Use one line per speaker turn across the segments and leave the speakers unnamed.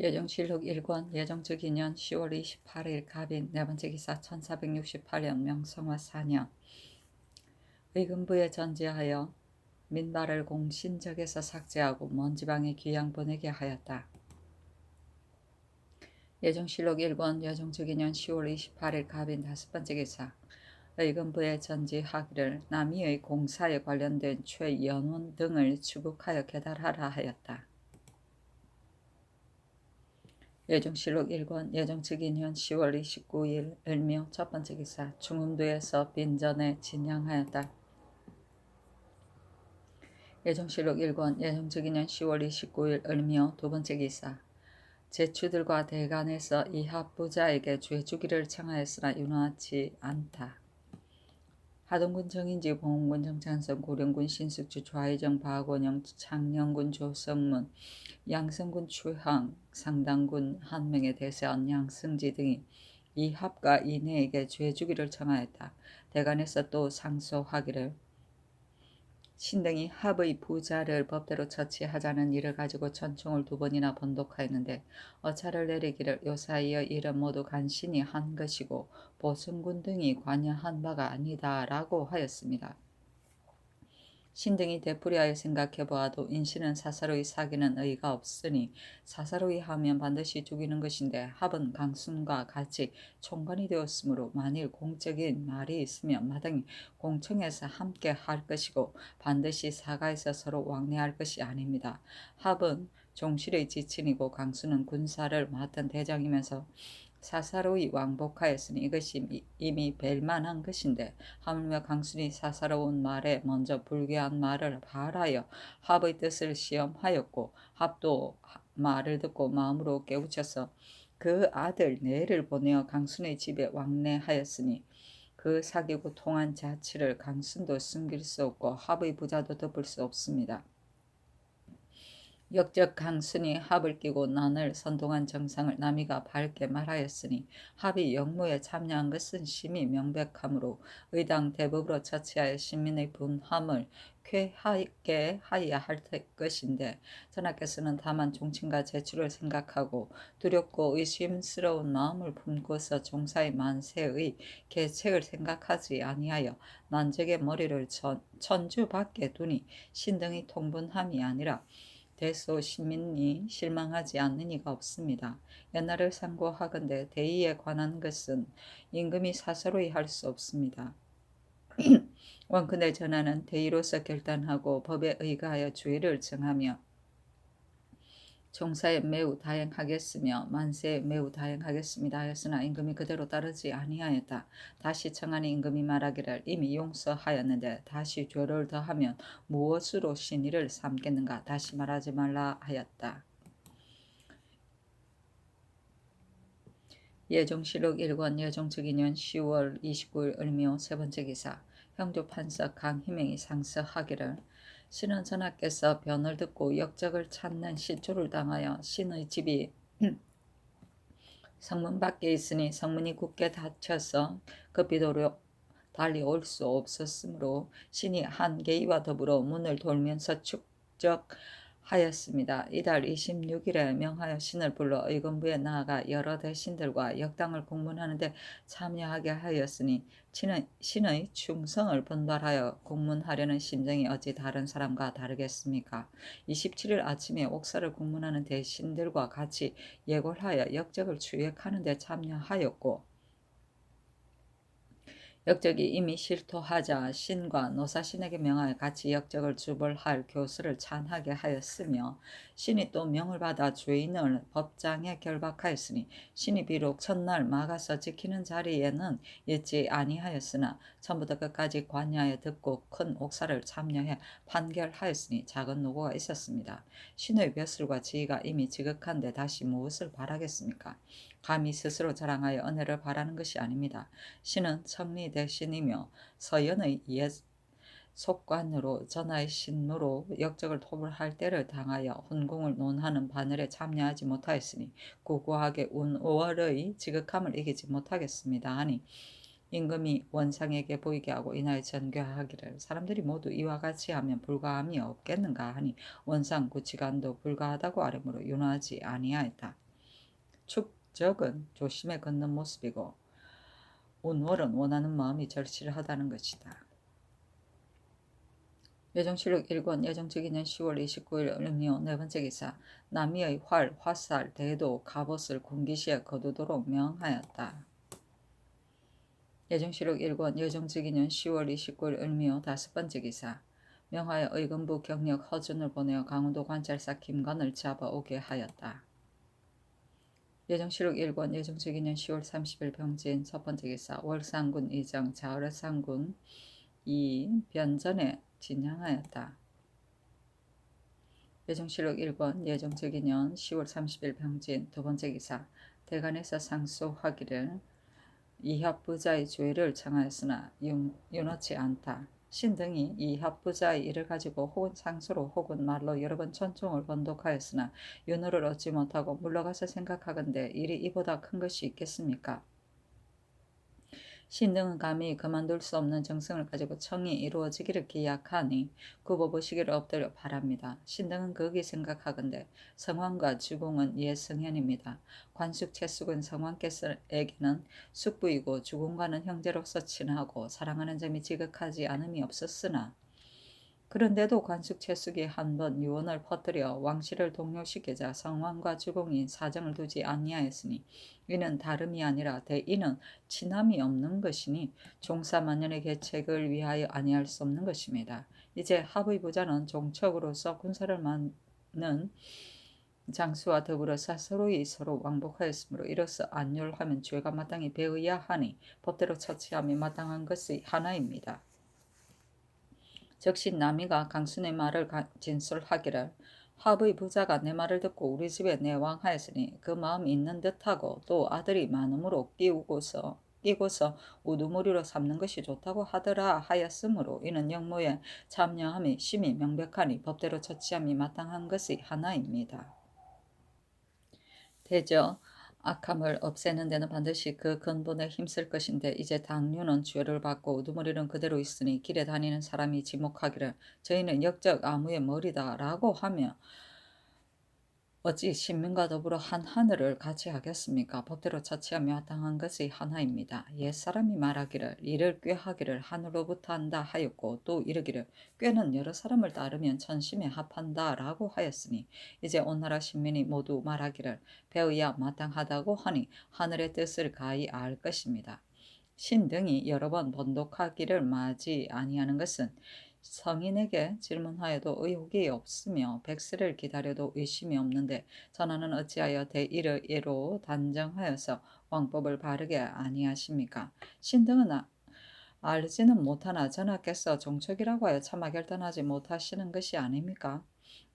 예정실록 1권 예정즉 2년 10월 28일 갑인 네번째 기사 1468년 명성화 4년 의금부에 전지하여 민발을 공신적에서 삭제하고 먼 지방에 귀양 보내게 하였다. 예정실록 1권 예정즉 2년 10월 28일 갑인 다섯번째 기사 의금부에 전지하기를 남이의 공사에 관련된 최연원 등을 추국하여 계달하라 하였다. 예정실록 1권 예정즉 2년 10월 29일 을묘 첫번째 기사 중흥도에서 빈전에 진양하였다. 예정실록 1권 예정즉 2년 10월 29일 을묘 두번째 기사 제추들과 대간에서 이합부자에게 죄주기를 청하였으나 윤호하지 않다. 하동군 정인지 봉원군 정찬성 고령군 신숙주 좌의정 박원영 창녕군 조성문 양성군 추항 상당군 한명의 대세원 양승지 등이 이합과 이내에게 죄주기를 청하였다. 대간에서 또 상소하기를 신등이 합의 부자를 법대로 처치하자는 일을 가지고 천총을 2번이나 번독하였는데 어차를 내리기를 요사이의 일은 모두 간신히 한 것이고 보승군 등이 관여한 바가 아니다 라고 하였습니다. 신등이 되풀이하여 생각해 보아도 인신은 사사로이 사기는 의가 없으니 사사로이 하면 반드시 죽이는 것인데 합은 강순과 같이 총관이 되었으므로 만일 공적인 말이 있으면 마땅히 공청에서 함께 할 것이고 반드시 사가에서 서로 왕래할 것이 아닙니다. 합은 종실의 지친이고 강순은 군사를 맡은 대장이면서 사사로이 왕복하였으니 이것이 이미 뵐만한 것인데 하물며 강순이 사사로운 말에 먼저 불교한 말을 발하여 합의 뜻을 시험하였고 합도 말을 듣고 마음으로 깨우쳐서 그 아들 내를 보내어 강순의 집에 왕래하였으니 그 사귀고 통한 자치를 강순도 숨길 수 없고 합의 부자도 덮을 수 없습니다. 역적 강순이 합을 끼고 난을 선동한 정상을 남이가 밝게 말하였으니 합이 역무에 참여한 것은 심히 명백하므로 의당 대법으로 처치하여 시민의 분함을 쾌하게 하여야 할 것인데 전하께서는 다만 종친과 제출을 생각하고 두렵고 의심스러운 마음을 품고서 종사의 만세의 계책을 생각하지 아니하여 난적의 머리를 천주 밖에 두니 신등의 통분함이 아니라 대소 시민이 실망하지 않는 이가 없습니다. 옛날을 상고하건대 대의에 관한 것은 임금이 사사로이 할 수 없습니다. 원컨대 전하는 대의로서 결단하고 법에 의거하여 주의를 정하며 종사에 매우 다행하겠으며 만세에 매우 다행하겠습니다 하였으나 임금이 그대로 따르지 아니하였다. 다시 청하니 임금이 말하기를 이미 용서하였는데 다시 죄를 더하면 무엇으로 신의를 삼겠는가 다시 말하지 말라 하였다. 예정실록 1권 예정즉 2년 10월 29일 을묘 세번째 기사 형조판서 강희명이 상서하기를 신은 전하께서 변을 듣고 역적을 찾는 실조를 당하여 신의 집이 성문 밖에 있으니 성문이 굳게 닫혀서 급히도로 달리 올 수 없었으므로 신이 한계의와 더불어 문을 돌면서 축적하였습니다. 이달 26일에 명하여 신을 불러 의금부에 나아가 여러 대신들과 역당을 공문하는데 참여하게 하였으니 신의 충성을 분발하여 공문하려는 심정이 어찌 다른 사람과 다르겠습니까? 27일 아침에 옥사를 공문하는 대신들과 같이 예골하여 역적을 추획하는 데 참여하였고 역적이 이미 실토하자 신과 노사신에게 명하여 같이 역적을 주벌할 교수를 찬하게 하였으며 신이 또 명을 받아 죄인을 법장에 결박하였으니 신이 비록 첫날 막아서 지키는 자리에는 있지 아니하였으나 처음부터 끝까지 관여하여 듣고 큰 옥사를 참여해 판결하였으니 작은 노고가 있었습니다. 신의 벼슬과 지위가 이미 지극한데 다시 무엇을 바라겠습니까? 감히 스스로 자랑하여 은혜를 바라는 것이 아닙니다. 신은 청리 대신이며 서연의 옛 속관으로 전하의 신무로 역적을 토벌할 때를 당하여 훈공을 논하는 바늘에 참여하지 못하였으니 고고하게 운 5월의 지극함을 이기지 못하겠습니다 하니 임금이 원상에게 보이게 하고 이날 전교하기를 사람들이 모두 이와 같이 하면 불가함이 없겠는가 하니 원상 구치관도 불가하다고 아뢰므로 윤호하지 아니하였다. 축적은 조심해 걷는 모습이고 운월은 원하는 마음이 절실하다는 것이다. 예정실록 1권 예정직인년 10월 29일 을묘 네 번째 기사. 남이의 활, 화살, 대도, 갑옷을 군기시에 거두도록 명하였다. 예정실록 1권 예정직인년 10월 29일 을묘 다섯 번째 기사. 명하여 의금부 경력 허준을 보내어 강원도 관찰사 김관을 잡아오게 하였다. 예정실록 1권 예정직인년 10월 30일 병진 첫 번째 기사. 월상군 이정 자을상군 이 변전에 진양하였다. 예정실록 1권 예정직인년 10월 30일 병진 두 번째 기사. 대간에서 상소하기를 이합부자의 죄를 청하였으나 윤허치 않다. 신등이 이합부자의 일을 가지고 혹은 상소로 혹은 말로 여러 번 천총을 번독하였으나 윤허를 얻지 못하고 물러가서 생각하건대 일이 이보다 큰 것이 있겠습니까? 신등은 감히 그만둘 수 없는 정성을 가지고 청이 이루어지기를 기약하니 굽어보시기를 엎드려 바랍니다. 신등은 거기 생각하건대 성왕과 주공은 옛 성현입니다. 관숙 채숙은 성왕께서에게는 숙부이고 주공과는 형제로서 친하고 사랑하는 점이 지극하지 않음이 없었으나 그런데도 관숙 채숙이 한 번 유언을 퍼뜨려 왕실을 동요시키자 성왕과 주공이 사정을 두지 아니하였으니 이는 다름이 아니라 대이는 친함이 없는 것이니 종사만년의 계책을 위하여 아니할 수 없는 것입니다. 이제 합의 부자는 종척으로서 군사를 많은 장수와 더불어 서로이 서로 왕복하였으므로 이로써 안율하면 죄가 마땅히 배어야 하니 법대로 처치함이 마땅한 것이 하나입니다. 즉시 남이가 강순의 말을 진술하기를 합의 부자가 내 말을 듣고 우리 집에 내왕하였으니 그 마음이 있는 듯하고 또 아들이 많음으로 끼고서 우두머리로 삼는 것이 좋다고 하더라 하였으므로 이는 영모에 참여함이 심히 명백하니 법대로 처치함이 마땅한 것이 하나입니다. 대저 악함을 없애는 데는 반드시 그 근본에 힘쓸 것인데 이제 당류는 죄를 받고 우두머리는 그대로 있으니 길에 다니는 사람이 지목하기를 저희는 역적 아무의 머리다 라고 하며 어찌 신민과 더불어 한 하늘을 같이 하겠습니까? 법대로 처치하며 마땅한 것이 하나입니다. 옛사람이 말하기를 이를 꾀하기를 하늘로부터 한다 하였고 또 이르기를 꾀는 여러 사람을 따르면 천심에 합한다 라고 하였으니 이제 온 나라 신민이 모두 말하기를 배워야 마땅하다고 하니 하늘의 뜻을 가히 알 것입니다. 신등이 여러 번 번독하기를 마지 아니하는 것은 성인에게 질문하여도 의혹이 없으며 백세를 기다려도 의심이 없는데 전하는 어찌하여 대의를 예로 단정하여서 왕법을 바르게 아니하십니까? 신등은 알지는 못하나 전하께서 종척이라고 하여 차마 결단하지 못하시는 것이 아닙니까?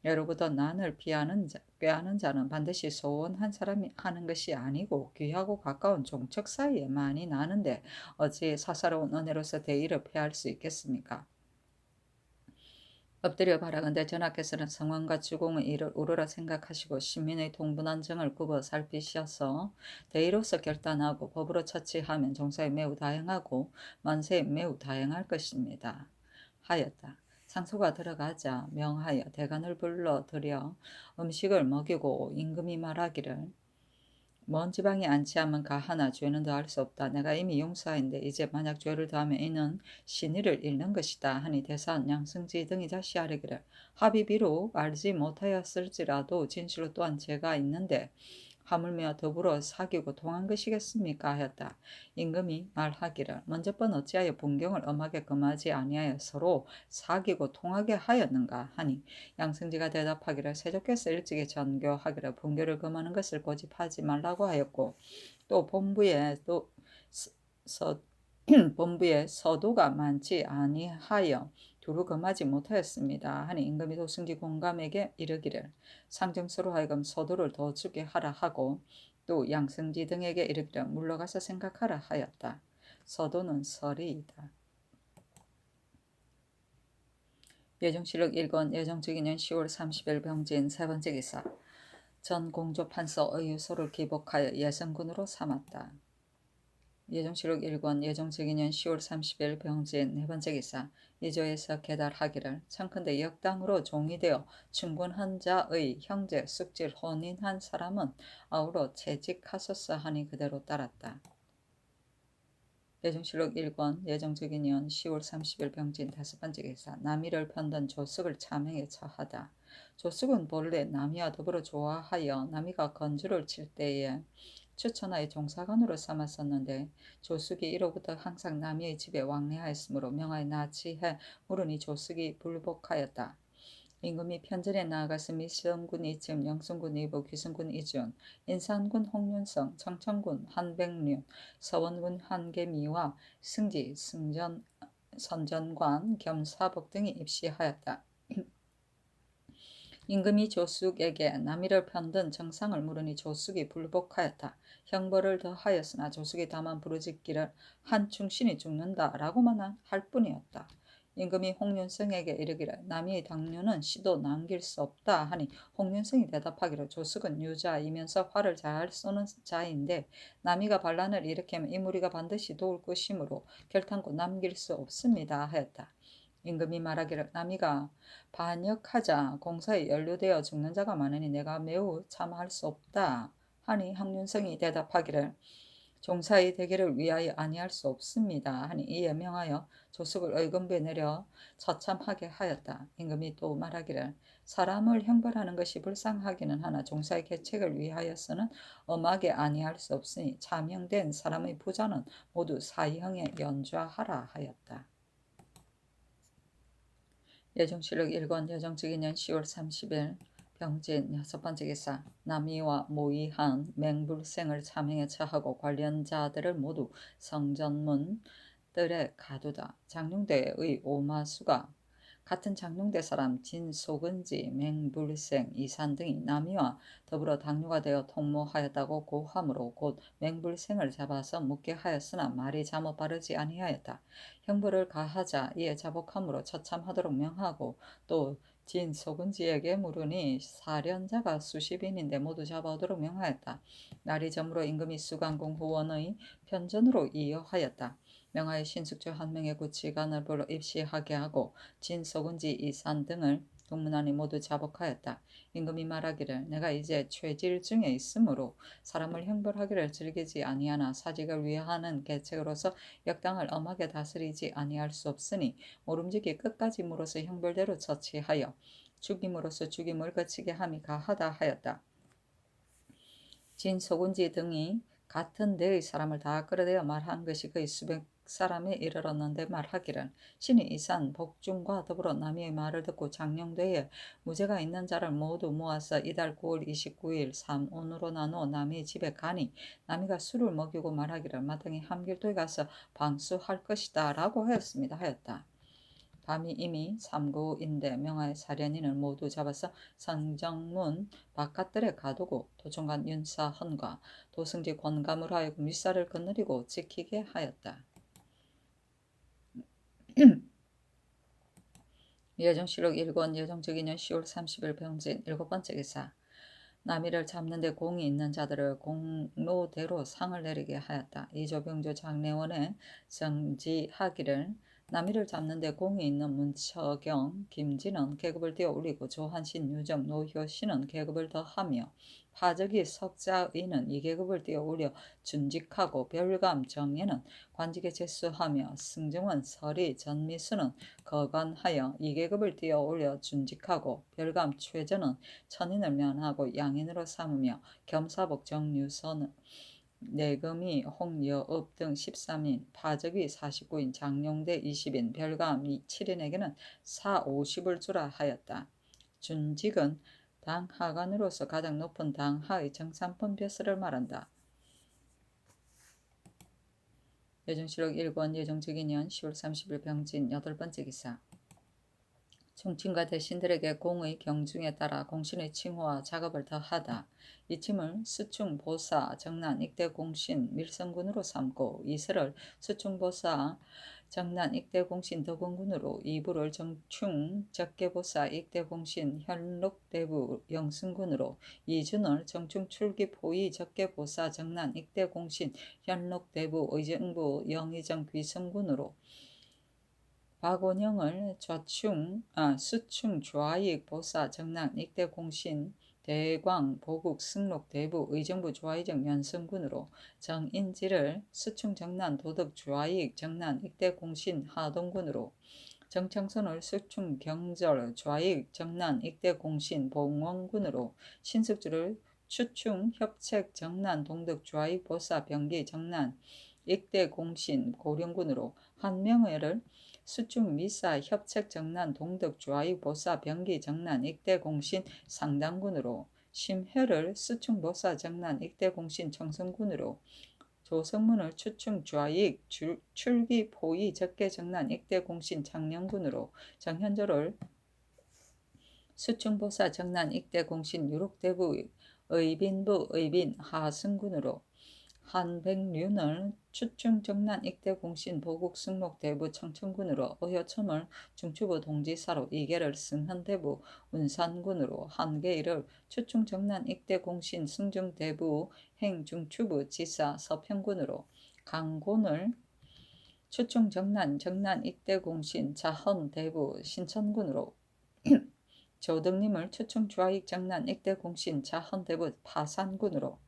예로부터 난을 꾀하는 자는 반드시 소원한 사람이 하는 것이 아니고 귀하고 가까운 종척 사이에 많이 나는데 어찌 사사로운 은혜로서 대의를 패할 수 있겠습니까? 엎드려 바라건대 전하께서는 성왕과 주공의 일을 우러러 생각하시고 신민의 통분한 정을 굽어 살피셔서 대의로서 결단하고 법으로 처치하면 종사에 매우 다양하고 만세에 매우 다양할 것입니다. 하였다. 상소가 들어가자 명하여 대간을 불러들여 음식을 먹이고 임금이 말하기를 먼 지방에 안치하면 가하나 죄는 더할 수 없다. 내가 이미 용서하인데 이제 만약 죄를 더하면 이는 신의를 잃는 것이다. 하니 대사한 양승지 등이 다시 아뢰기를 합의 비록 알지 못하였을지라도 진실로 또한 죄가 있는데 하물며 더불어 사귀고 통한 것이겠습니까? 하였다. 임금이 말하기를 먼저 번 어찌하여 분경을 엄하게 금하지 아니하여 서로 사귀고 통하게 하였는가 하니 양승지가 대답하기를 세조께서 일찍이 전교하기를 분교를 금하는 것을 고집하지 말라고 하였고 또 본부에 본부에 서도가 많지 아니하여 두루 금하지 못하였습니다. 하니 임금이 도승지 공감에게 이르기를 상정수로 하여금 서도를 더 주게 하라 하고 또 양승지 등에게 이르기를 물러가서 생각하라 하였다. 서도는 설이이다. 예정실록 1권 예정직인년 10월 30일 병진 세 번째 기사. 전 공조 판서 의유소를 기복하여 예성군으로 삼았다. 예정실록 1권 예정적인년 10월 30일 병진 네 번째 기사 이조에서 계달하기를 청컨대 역당으로 종이되어 충분한 자의 형제 숙질 혼인한 사람은 아우러 채직하소서 하니 그대로 따랐다. 예정실록 1권 예정적인년 10월 30일 병진 다섯 번째 기사 남이를 편든 조숙을 차명에 처하다. 조숙은 본래 남이와 더불어 좋아하여 남이가 건주를 칠 때에 추천하여 종사관으로 삼았었는데 조숙이 이로부터 항상 남이의 집에 왕래하였으므로 명하여 나치해 물으니 조숙이 불복하였다. 임금이 편전에 나아가서 미성군 이쯤, 영순군 이부, 귀순군 이준, 인산군 홍윤성, 청천군 한백륜, 서원군 한계미와 승지, 선전관 겸 사복 등이 입시하였다. 임금이 조숙에게 남이를 편든 정상을 물으니 조숙이 불복하였다. 형벌을 더하였으나 조숙이 다만 부르짖기를 한 충신이 죽는다라고만 할 뿐이었다. 임금이 홍윤성에게 이르기를 남이의 당뇨는 시도 남길 수 없다 하니 홍윤성이 대답하기를 조숙은 유자이면서 화를 잘 쏘는 자인데 남이가 반란을 일으키면 이 무리가 반드시 도울 것이므로 결탄코 남길 수 없습니다 하였다. 임금이 말하기를 남이가 반역하자 공사에 연루되어 죽는 자가 많으니 내가 매우 참할 수 없다 하니 황윤성이 대답하기를 종사의 대계를 위하여 아니할 수 없습니다 하니 이에 명하여 조숙을 의금부에 내려 처참하게 하였다. 임금이 또 말하기를 사람을 형벌하는 것이 불쌍하기는 하나 종사의 계책을 위하여서는 엄하게 아니할 수 없으니 차명된 사람의 부자는 모두 사형에 연좌하라 하였다. 예정실록 1권 예정적인년 10월 30일 병진 여섯 번째 기사 남이와 모의한 맹불생을 차명에 처하고 관련자들을 모두 성전문 뜰에 가두다. 장룡대의 오마수가 같은 장룡대 사람 진소근지, 맹불생, 이산 등이 남이와 더불어 당뇨가 되어 통모하였다고 고함으로 곧 맹불생을 잡아서 묻게 하였으나 말이 잘못 바르지 아니하였다. 형벌을 가하자 이에 자복함으로 처참하도록 명하고 또 진소근지에게 물으니 사련자가 수십인인데 모두 잡아오도록 명하였다. 날이 저물어 임금이 수강공 후원의 편전으로 이어하였다. 명하여 신숙주 한 명의 구치관을 불러 입시하게 하고 진소근지 이산 등을 동문안이 모두 자복하였다. 임금이 말하기를 내가 이제 죄질 중에 있으므로 사람을 형벌하기를 즐기지 아니하나 사직을 위하는 계책으로서 역당을 엄하게 다스리지 아니할 수 없으니 모름지기 끝까지 물어서 형벌대로 처치하여 죽임으로써 죽임을 그치게 함이 가하다 하였다. 진소근지 등이 같은 데의 사람을 다 끌어대어 말한 것이 거의 수백 사람에 이르렀는데 말하기를 신이 이산 복중과 더불어 남이의 말을 듣고 장령대에 무죄가 있는 자를 모두 모아서 이달 9월 29일 삼온으로 나누어 남이의 집에 가니 남이가 술을 먹이고 말하기를 마땅히 함길도에 가서 방수할 것이다 라고 하였다. 밤이 이미 삼구인데 명하여 사련인을 모두 잡아서 성정문 바깥들에 가두고 도청관 윤사헌과 도승지 권감으로 하여금 윗살을 거느리고 지키게 하였다. 예정실록 1권 예정적인년 10월 30일 병진 일곱 번째 기사 남이를 잡는 데 공이 있는 자들을 공로대로 상을 내리게 하였다. 이조병조 장례원에 정지하기를 남이를 잡는 데 공이 있는 문처경, 김진은 계급을 띄어 올리고 조한신, 유정, 노효신은 계급을 더하며 파적이 석자의는 이 계급을 띄어 올려 준직하고 별감, 정예는 관직에 제수하며 승정원, 설이, 전미수는 거관하여 이 계급을 띄어 올려 준직하고 별감, 최전은 천인을 면하고 양인으로 삼으며 겸사복, 정유선은 내금이 홍여업 등 13인, 파적이 49인, 장룡대 20인, 별감 7인에게는 사 50을 주라 하였다. 준직은 당하관으로서 가장 높은 당하의 정삼품 벼슬을 말한다. 예정실록 1권 예정적인년 10월 30일 병진 여덟 번째 기사 총친과 대신들에게 공의 경중에 따라 공신의 칭호와 작업을 더하다. 이침을 수충보사 정난 익대 공신 밀성군으로 삼고 이슬을 수충보사 정난 익대 공신 덕원군으로 이부를 정충 적계보사 익대 공신 현록대부 영승군으로 이준을 정충 출기 포위 적계보사 정난 익대 공신 현록대부 의정부 영의정 귀성군으로 박원영을 수충 좌익 보사 정남 익대 공신 대광 보국 승록 대부 의정부 좌의정 연승군으로 정인지를 수충 정난 도덕 좌익 정난 익대 공신 하동군으로 정창선을 수충 경절 좌익 정난 익대 공신 봉원군으로 신숙주를 추충 협책 정난 동덕 좌익 보사 병기 정난 익대 공신 고령군으로 한명회를 수충 미사 협책 정난 동덕 좌익 보사 병기 정난 익대 공신 상당군으로 심혈을 수충 보사 정난 익대 공신 청성군으로 조성문을 추충 좌익 출기 포위 적계 정난 익대 공신 창녕군으로 정현조를 수충보사 정난 익대 공신 유록대부 의빈부 의빈 하승군으로 한백륜을 추충 정난 익대 공신 보국 승록 대부 청천군으로 어효첨을 중추부 동지사로 이계를 승현대부 운산군으로 한계일을 추충 정난 익대 공신 승정 대부 행중추부 지사 서평군으로 강곤을 추충 정난 익대 공신 자헌 대부 신천군으로 조등림을 추충 좌익 정난 익대 공신 자헌 대부 파산군으로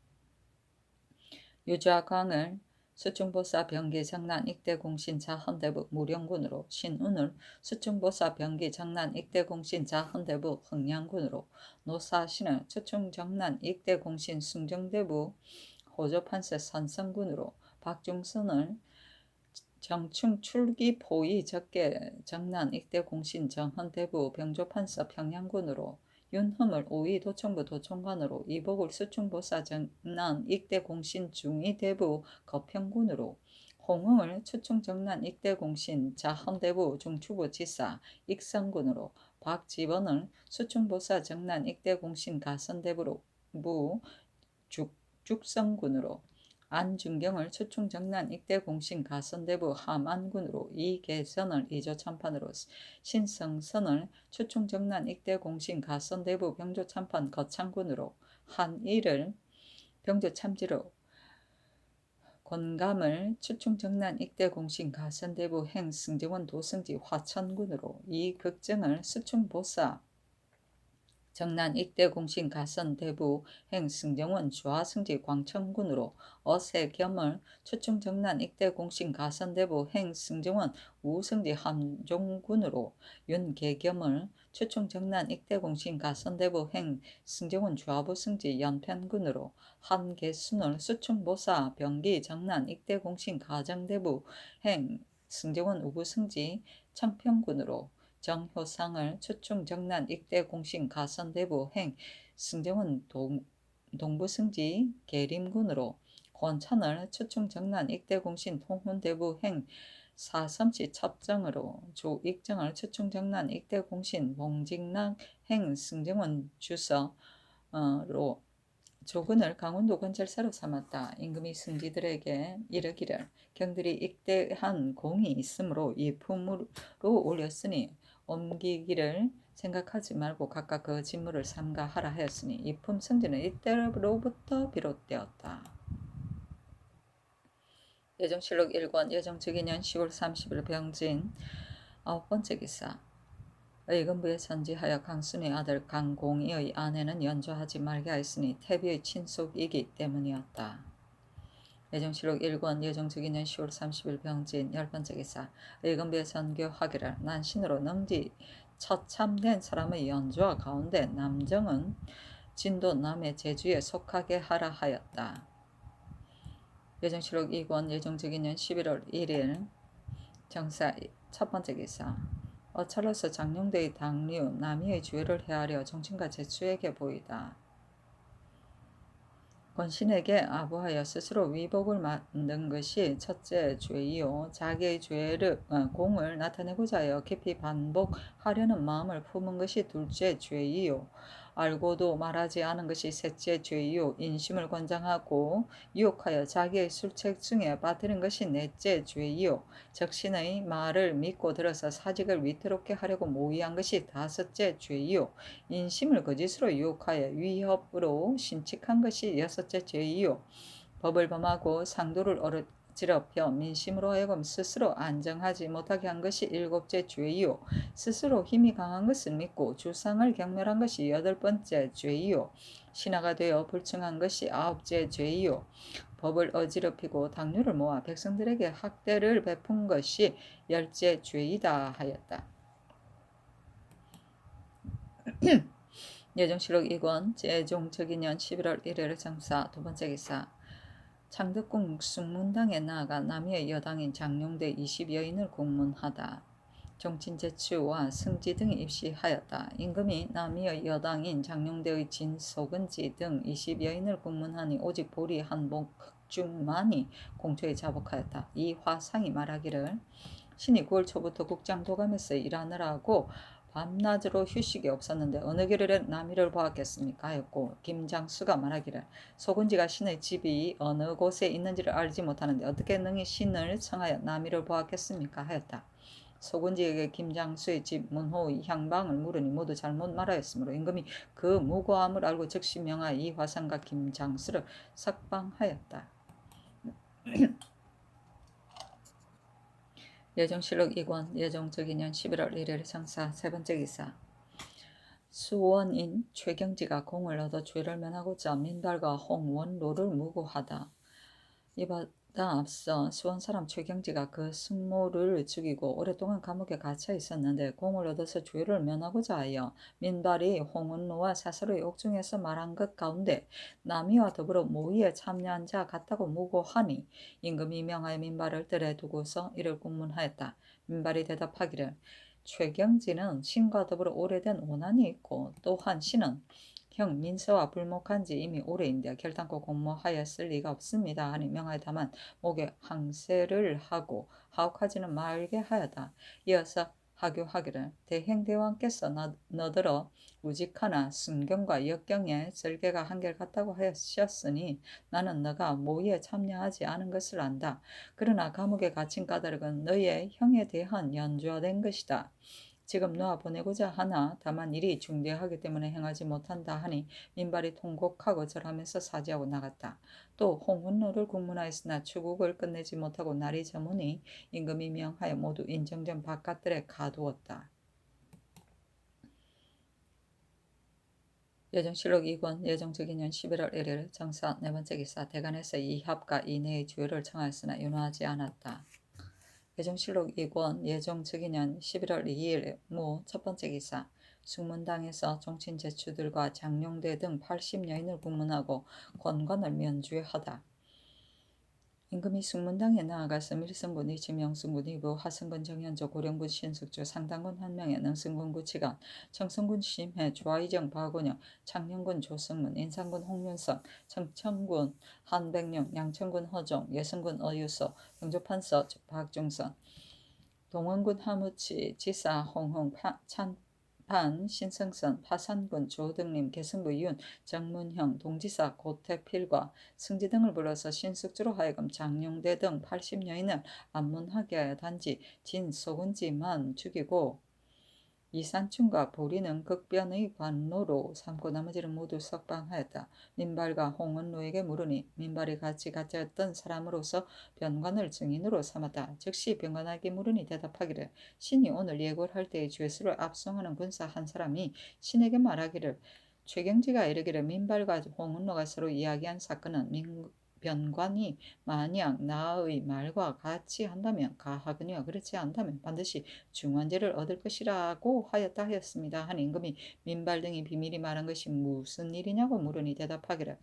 유좌광을 수충보사 병기 정난 익대 공신 자헌대부 무령군으로 신운을 수충보사 병기 정난 익대 공신 자헌대부 흥량군으로 노사신을 수충 정난 익대 공신 승정대부 호조판세 선성군으로 박중선을 정충 출기 포위 적계 정난 익대 공신 정헌대부 병조판서 평양군으로 윤흠을 5위 도청부 도청관으로 이복을 수충보사 정난 익대 공신 중위 대부 거평군으로 홍응을 추충 정난 익대 공신 자헌대부 중추부 지사 익성군으로 박지원을 수충보사 정난 익대 공신 가선대부로 부 죽성군으로 안준경을 추충 정난 익대 공신 가선대부 함안군으로 이계선을 이조 참판으로 신성선을 추충 정난 익대 공신 가선대부 병조 참판 거창군으로 한일을 병조 참지로 권감을 추충 정난 익대 공신 가선대부 행 승정원 도승지 화천군으로 이극정을 수충 보사 정난 익대 공신 가선 대부 행 승정원 주하승지 광천군으로 어세겸을 추충 정난 익대 공신 가선 대부 행 승정원 우승지 함종군으로 윤계겸을 추충 정난 익대 공신 가선 대부 행 승정원 주하부 승지 연편군으로 한계순을 수충 보사 병기 정난 익대 공신 가정대부 행 승정원 우부승지 청평군으로 정효상을 추충 정난 익대 공신 가선대부 행 승정원 동부승지 계림군으로 권천을 추충 정난 익대 공신 통훈대부 행 사섬시 첩정으로 조익정을 추충 정난 익대 공신 봉직랑 행 승정원 주서로 조근을 강원도 건설사로 삼았다. 임금이 승지들에게 이르기를 경들이 익대한 공이 있으므로 이 품으로 올렸으니 옮기기를 생각하지 말고 각각 그 직무를 삼가하라 하였으니 이 품 승지는 이때로부터 비롯되었다. 예정실록 1권 예정즉위년 10월 30일 병진 9번째 기사 의금부에 선지하여 강순의 아들 강공의의 아내는 연좌하지 말게 하였으니 태비의 친속이기 때문이었다. 예정실록 1권 예정즉위년 10월 30일 병진 10번째 기사 의금부에 선교하기를 난 신으로 능지 처참된 사람의 연좌 가운데 남정은 진도 남의 제주에 속하게 하라 하였다. 예정실록 2권 예정즉위년 11월 1일 정사 첫번째 기사 어찰로서 장룡대의 당류 남이의 주의를 헤아려 정친과 제추에게 보이다. 권신에게 아부하여 스스로 위복을 만든 것이 첫째 죄이요. 자기의 공을 나타내고자 하여 깊이 반복하려는 마음을 품은 것이 둘째 죄이요. 알고도 말하지 않은 것이 셋째 죄이요. 인심을 권장하고 유혹하여 자기의 술책 중에 빠뜨린 것이 넷째 죄이요. 적신의 말을 믿고 들어서 사직을 위태롭게 하려고 모의한 것이 다섯째 죄이요. 인심을 거짓으로 유혹하여 위협으로 신칙한 것이 여섯째 죄이요. 법을 범하고 상도를 어지럽혀 민심으로 하여금 스스로 안정하지 못하게 한 것이 일곱째 죄이요. 스스로 힘이 강한 것을 믿고 주상을 경멸한 것이 여덟 번째 죄이요. 신하가 되어 불충한 것이 아홉째 죄이요. 법을 어지럽히고 당류를 모아 백성들에게 학대를 베푼 것이 열째 죄이다 하였다. 예정실록 2권 제종적인년 11월 1일 장사 두 번째 기사. 창덕궁 숭문당에 나아가 남이의 여당인 장룡대 20여인을 공문하다. 정친제추와 승지 등이 입시하였다. 임금이 남이의 여당인 장룡대의 진소근지 등 20여인을 공문하니 오직 보리 한복중만이 공초에 자복하였다. 이 화상이 말하기를 신이 9월 초부터 국장 도감에서 일하느라고 밤낮으로 휴식이 없었는데 어느 겨를에 남이를 보았겠습니까 하였고, 김장수가 말하기를 소군지가 신의 집이 어느 곳에 있는지를 알지 못하는데 어떻게 능히 신을 청하여 남이를 보았겠습니까 하였다. 소군지에게 김장수의 집 문호의 향방을 물으니 모두 잘못 말하였으므로 임금이 그 무고함을 알고 즉시 명하여 이 화상과 김장수를 석방하였다. 예정실록 2권 예정적인년 11월 1일 장사 세 번째 기사. 수원인 최경지가 공을 얻어 죄를 면하고자 민발과 홍원로를 무고하다. 이보다 앞서 수원 사람 최경지가 그 숙모를 죽이고 오랫동안 감옥에 갇혀 있었는데 공을 얻어서 죄를 면하고자 하여 민발이 홍원로와 사설의 옥중에서 말한 것 가운데 남이와 더불어 모의에 참여한 자 같다고 무고하니 임금이 명하여 민발을 뜰에 두고서 이를 공문하였다. 민발이 대답하기를 최경지는 신과 더불어 오래된 원한이 있고 또한 신은 형 민서와 불목한 지 이미 오래인데 결단코 공모하였을 리가 없습니다 하니 명하여 다만 목에 항세를 하고 하옥하지는 말게 하여다. 이어서 하교하기를 대행대왕께서 너더러 우직하나 순경과 역경에 절개가 한결같다고 하셨으니 나는 너가 모의에 참여하지 않은 것을 안다. 그러나 감옥에 갇힌 까닭은 너의 형에 대한 연주화된 것이다. 지금 놓아 보내고자 하나 다만 일이 중대하기 때문에 행하지 못한다 하니 민발이 통곡하고 절하면서 사죄하고 나갔다. 또 홍훈로를 공문하였으나 추국을 끝내지 못하고 날이 저무니 임금이 명하여 모두 인정전 바깥들에 가두었다. 예정실록 2권 예정적인년 11월 1일 정사 네 번째 기사. 대간에서 이합과 이내의 주요를 청하였으나 윤호하지 않았다. 예정실록 2권 예정적인년 11월 2일 무 첫 번째 기사. 숙문당에서 정친제추들과 장룡대 등 80여인을 공문하고 권관을 면죄하다. 임금이 숙문당에 나아가서 밀성군 이치 명승군 이부 하승군 정현조 고령군 신숙주 상당군 한명의 능승군 구치관 청성군 심해 조아이정 박원영 창녕군 조승문 인산군 홍윤성 청천군 한백령 양천군 허종 예승군 어유서 영조판서 박중선 동원군 하무치 지사 홍홍 찬판 신성선 파산군 조등림 개승부 이윤 정문형 동지사 고태필과 승지 등을 불러서 신숙주로 하여금 장룡대 등 80여인을 안문하게 하여 단지 진소군지만 죽이고 이산춘과 보리는 극변의 관노로 삼고 나머지를 모두 석방하였다. 민발과 홍은로에게 물으니 민발이 같이 갇혔던 사람으로서 변관을 증인으로 삼았다. 즉시 변관에게 물으니 대답하기를 신이 오늘 예골할 때의 죄수를 압송하는 군사 한 사람이 신에게 말하기를 최경지가 이르기를 민발과 홍은로가 서로 이야기한 사건은 변관이 만약 나의 말과 같이 한다면 가하거니와 그렇지 않다면 반드시 중환제를 얻을 것이라고 하였다 하였습니다. 한 임금이 민발 등이 비밀이 말한 것이 무슨 일이냐고 물으니 대답하기를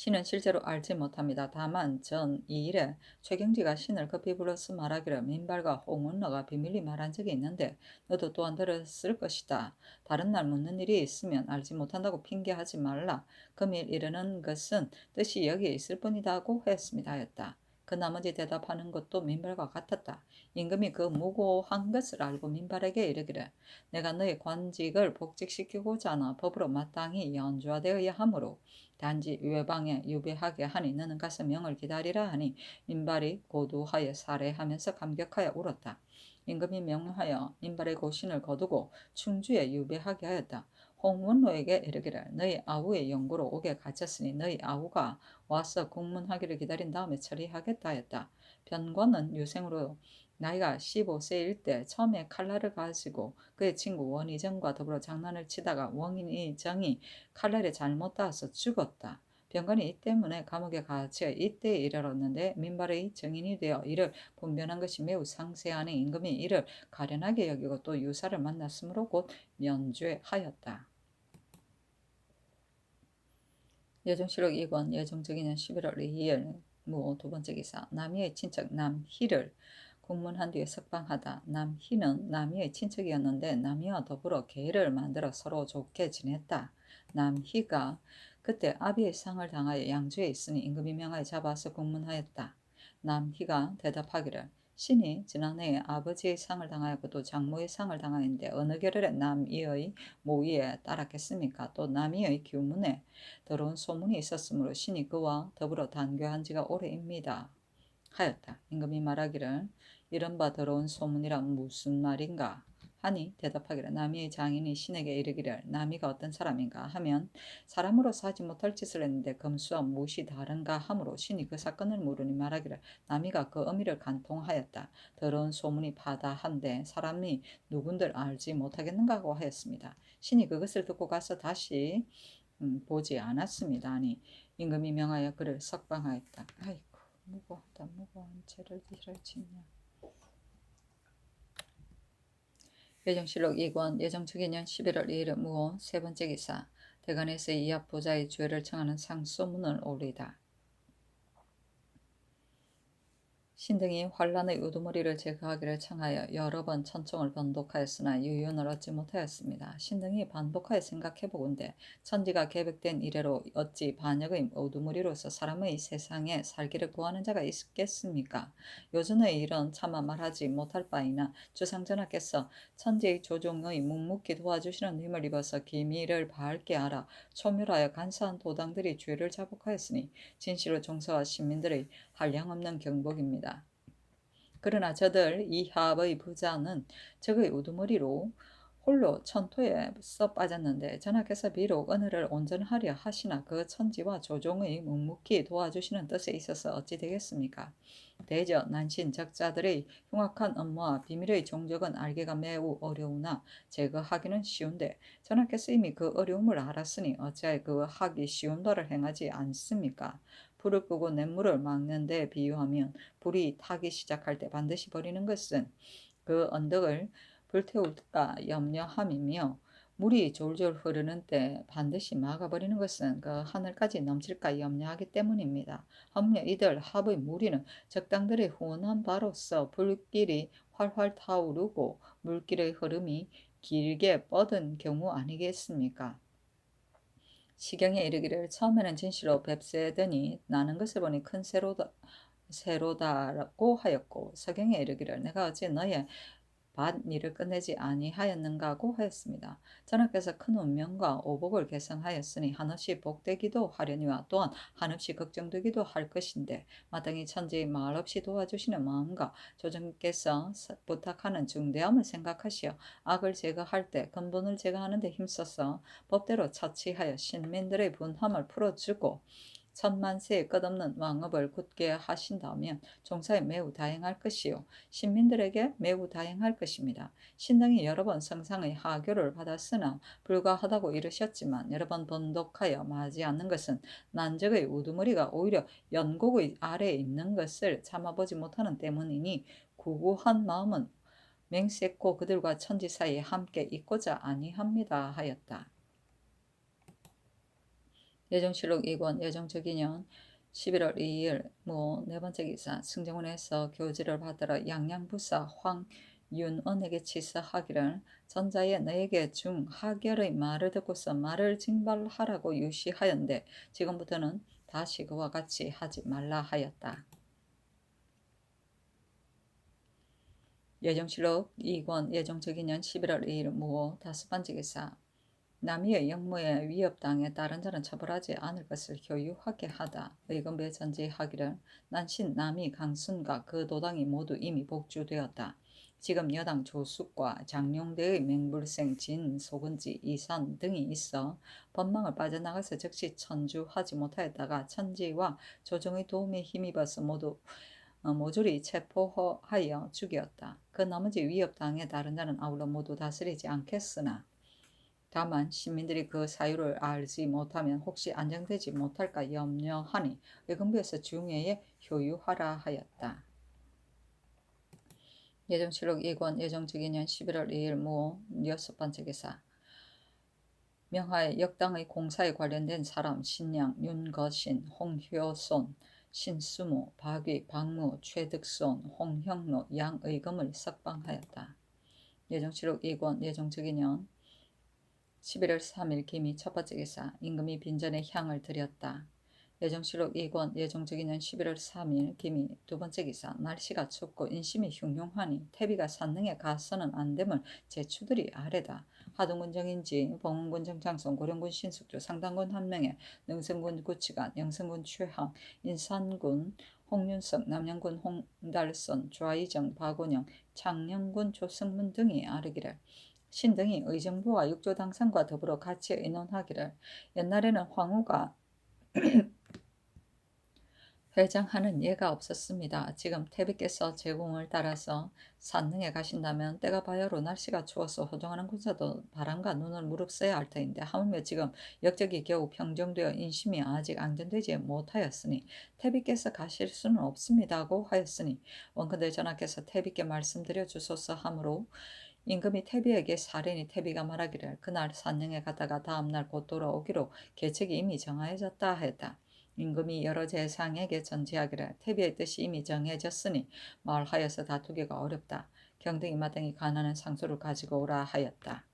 신은 실제로 알지 못합니다. 다만 전 이 일에 최경지가 신을 급히 불러서 말하기를 민발과 홍은너가 비밀리 말한 적이 있는데 너도 또한 들었을 것이다. 다른 날 묻는 일이 있으면 알지 못한다고 핑계하지 말라. 금일 이르는 것은 뜻이 여기에 있을 뿐이다고 했습니다 하였다. 그 나머지 대답하는 것도 민발과 같았다. 임금이 그 무고한 것을 알고 민발에게 이르기를 내가 너의 관직을 복직시키고자 하나 법으로 마땅히 연주하되어야 하므로 단지 외방에 유배하게 하니 너는 가서 명을 기다리라 하니 민발이 고두하여 살해하면서 감격하여 울었다. 임금이 명하여 민발의 고신을 거두고 충주에 유배하게 하였다. 홍원로에게 이르기를 너희 아우의 영구로 옥에 갇혔으니 너희 아우가 와서 국문하기를 기다린 다음에 처리하겠다 하였다. 변관은 유생으로 나이가 15세일 때 처음에 칼날을 가지고 그의 친구 원희정과 더불어 장난을 치다가 원희정이 칼날에 잘못 닿아서 죽었다. 병건이 이 때문에 감옥에 갇혀 이때에 이르렀는데 민발의 증인이 되어 이를 분변한 것이 매우 상세하니 임금이 이를 가련하게 여기고 또 유사를 만났으므로 곧 면죄하였다. 예종실록 2권 예종적이년 11월 2일 무 두 번째 기사 남이의 친척 남희를 국문한 뒤에 석방하다. 남희는 남이의 친척이었는데 남이와 더불어 계를 만들어 서로 좋게 지냈다. 남희가 그때 아비의 상을 당하여 양주에 있으니 임금이 명하여 잡아서 국문하였다. 남희가 대답하기를 신이 지난해에 아버지의 상을 당하였고 장모의 상을 당하였는데 어느 계를에 남이의 모의에 따랐겠습니까? 또 남이의 규문에 더러운 소문이 있었으므로 신이 그와 더불어 단교한 지가 오래입니다. 하였다. 임금이 말하기를 이른바 더러운 소문이란 무슨 말인가? 하니 대답하기를 남이의 장인이 신에게 이르기를 남이가 어떤 사람인가 하면 사람으로서 하지 못할 짓을 했는데 금수와 무엇이 다른가 하므로 신이 그 사건을 물으니 말하기를 남이가 그 어미를 간통하였다. 더러운 소문이 바다한데 사람이 누군들 알지 못하겠는가 하고 하였습니다. 신이 그것을 듣고 가서 다시 보지 않았습니다. 아니 임금이 명하여 그를 석방하였다. 아이고 무고하다. 무고한 죄를 짓냐. 예정실록 2권 예정특위년 11월 2일 무호 세 번째 기사 대관에서 이합 보좌의 죄를 청하는 상소문을 올리다. 신등이 환란의 우두머리를 제거하기를 청하여 여러 번 천청을 번복하였으나 유윤을 얻지 못하였습니다. 신등이 반복하여 생각해보건대 천지가 계획된 이래로 어찌 반역의 우두머리로서 사람의 세상에 살기를 구하는 자가 있겠습니까? 요전의 일은 차마 말하지 못할 바이나 주상전하께서 천지의 조종의 묵묵히 도와주시는 힘을 입어서 기미를 밝게 알아 초멸하여 간사한 도당들이 죄를 자복하였으니 진실로 종서와 시민들의 한량없는 경복입니다. 그러나 저들 이합의 부자는 적의 우두머리로 홀로 천토에 써 빠졌는데 전하께서 비록 은혜를 온전하려 하시나 그 천지와 조종의 묵묵히 도와주시는 뜻에 있어서 어찌 되겠습니까? 대저 난신 적자들의 흉악한 업무와 비밀의 종적은 알기가 매우 어려우나 제거하기는 쉬운데 전하께서 이미 그 어려움을 알았으니 어찌하여 그 하기 쉬운 바를 행하지 않습니까? 불을 끄고 냇물을 막는 데 비유하면 불이 타기 시작할 때 반드시 버리는 것은 그 언덕을 불태울까 염려함이며 물이 졸졸 흐르는 때 반드시 막아버리는 것은 그 하늘까지 넘칠까 염려하기 때문입니다. 하물며 이들 합의 무리는 적당들의 후원한 바로서 불길이 활활 타오르고 물길의 흐름이 길게 뻗은 경우 아니겠습니까? 시경에 이르기를 처음에는 진실로 뱁새더니 나는 것을 보니 큰 새로다고 하였고 서경에 이르기를 내가 어찌 너의 밭 일을 끝내지 아니하였는가고 하였습니다. 전하께서 큰 운명과 오복을 계승하였으니 한없이 복되기도 하려니와 또한 한없이 걱정되기도 할 것인데 마땅히 천지의 말없이 도와주시는 마음과 조정께서 부탁하는 중대함을 생각하시어 악을 제거할 때 근본을 제거하는 데 힘써서 법대로 처치하여 신민들의 분함을 풀어주고 천만세의 끝없는 왕업을 굳게 하신다면 종사에 매우 다행할 것이요 신민들에게 매우 다행할 것입니다. 신당이 여러 번 성상의 하교를 받았으나 불가하다고 이르셨지만 여러 번 번독하여 마지 않는 것은 난적의 우두머리가 오히려 연곡의 아래에 있는 것을 참아보지 못하는 때문이니 구구한 마음은 맹세코 그들과 천지 사이에 함께 있고자 아니합니다 하였다. 예정실록 2권 예정적인년 11월 2일 모 네 번째 기사 승정원에서 교지를 받들어 양양부사 황윤언에게 치서하기를 전자에 너에게 중 하결의 말을 듣고서 말을 징발하라고 유시하였는데 지금부터는 다시 그와 같이 하지 말라 하였다. 예정실록 2권 예정적인년 11월 2일 모 다섯 번째 기사 남이의 영모에 위협당해 다른 자는 처벌하지 않을 것을 교유하게 하다. 의금부에 전지하기를 난신 남이 강순과 그 도당이 모두 이미 복주되었다. 지금 여당 조숙과 장룡대의 맹불생 진, 소근지, 이산 등이 있어 법망을 빠져나가서 즉시 천주하지 못하였다가 천지와 조정의 도움에 힘입어서 모조리 체포하여 죽였다. 그 나머지 위협당해 다른 자는 아울러 모두 다스리지 않겠으나 다만 시민들이 그 사유를 알지 못하면 혹시 안정되지 못할까 염려하니 의금부에서 중회에 효유하라 하였다. 예정실록 2권 예정적인년 11월 2일 모 여섯 번째 기사 명하에 역당의 공사에 관련된 사람 신양, 윤거신, 홍효손, 신수무, 박위, 박무, 최득손, 홍형로, 양의금을 석방하였다. 예정실록 2권 예정적인년 11월 3일 김이 첫 번째 기사 임금이 빈전에 향을 드렸다. 예정실록 2권 예정적인년 11월 3일 김이 두 번째 기사 날씨가 춥고 인심이 흉흉하니 태비가 산능에 가서는 안됨을 제추들이 아래다. 하동군 정인지 봉은군 정창성 고령군 신숙주 상당군 한명에 능성군 구치관 영성군 최항 인산군 홍윤석 남양군 홍달선 좌이정 박원영 창녕군 조승문 등이 아르기를 신등이 의정부와 육조당상과 더불어 같이 의논하기를 옛날에는 황후가 회장하는 예가 없었습니다. 지금 태비께서 제공을 따라서 산능에 가신다면 때가 바야로 날씨가 추워서 호정하는 군사도 바람과 눈을 무릅써야 할 터인데 하물며 지금 역적이 겨우 평정되어 인심이 아직 안정되지 못하였으니 태비께서 가실 수는 없습니다고 하였으니 원컨대 전하께서 태비께 말씀드려 주소서 하므로 임금이 태비에게 사례니 태비가 말하기를 그날 산릉에 갔다가 다음날 곧 돌아오기로 계책이 이미 정하여졌다 하였다. 임금이 여러 재상에게 전지하기를 태비의 뜻이 이미 정해졌으니 말하여서 다투기가 어렵다. 경등이 마땅히 관하는 상소를 가지고 오라 하였다.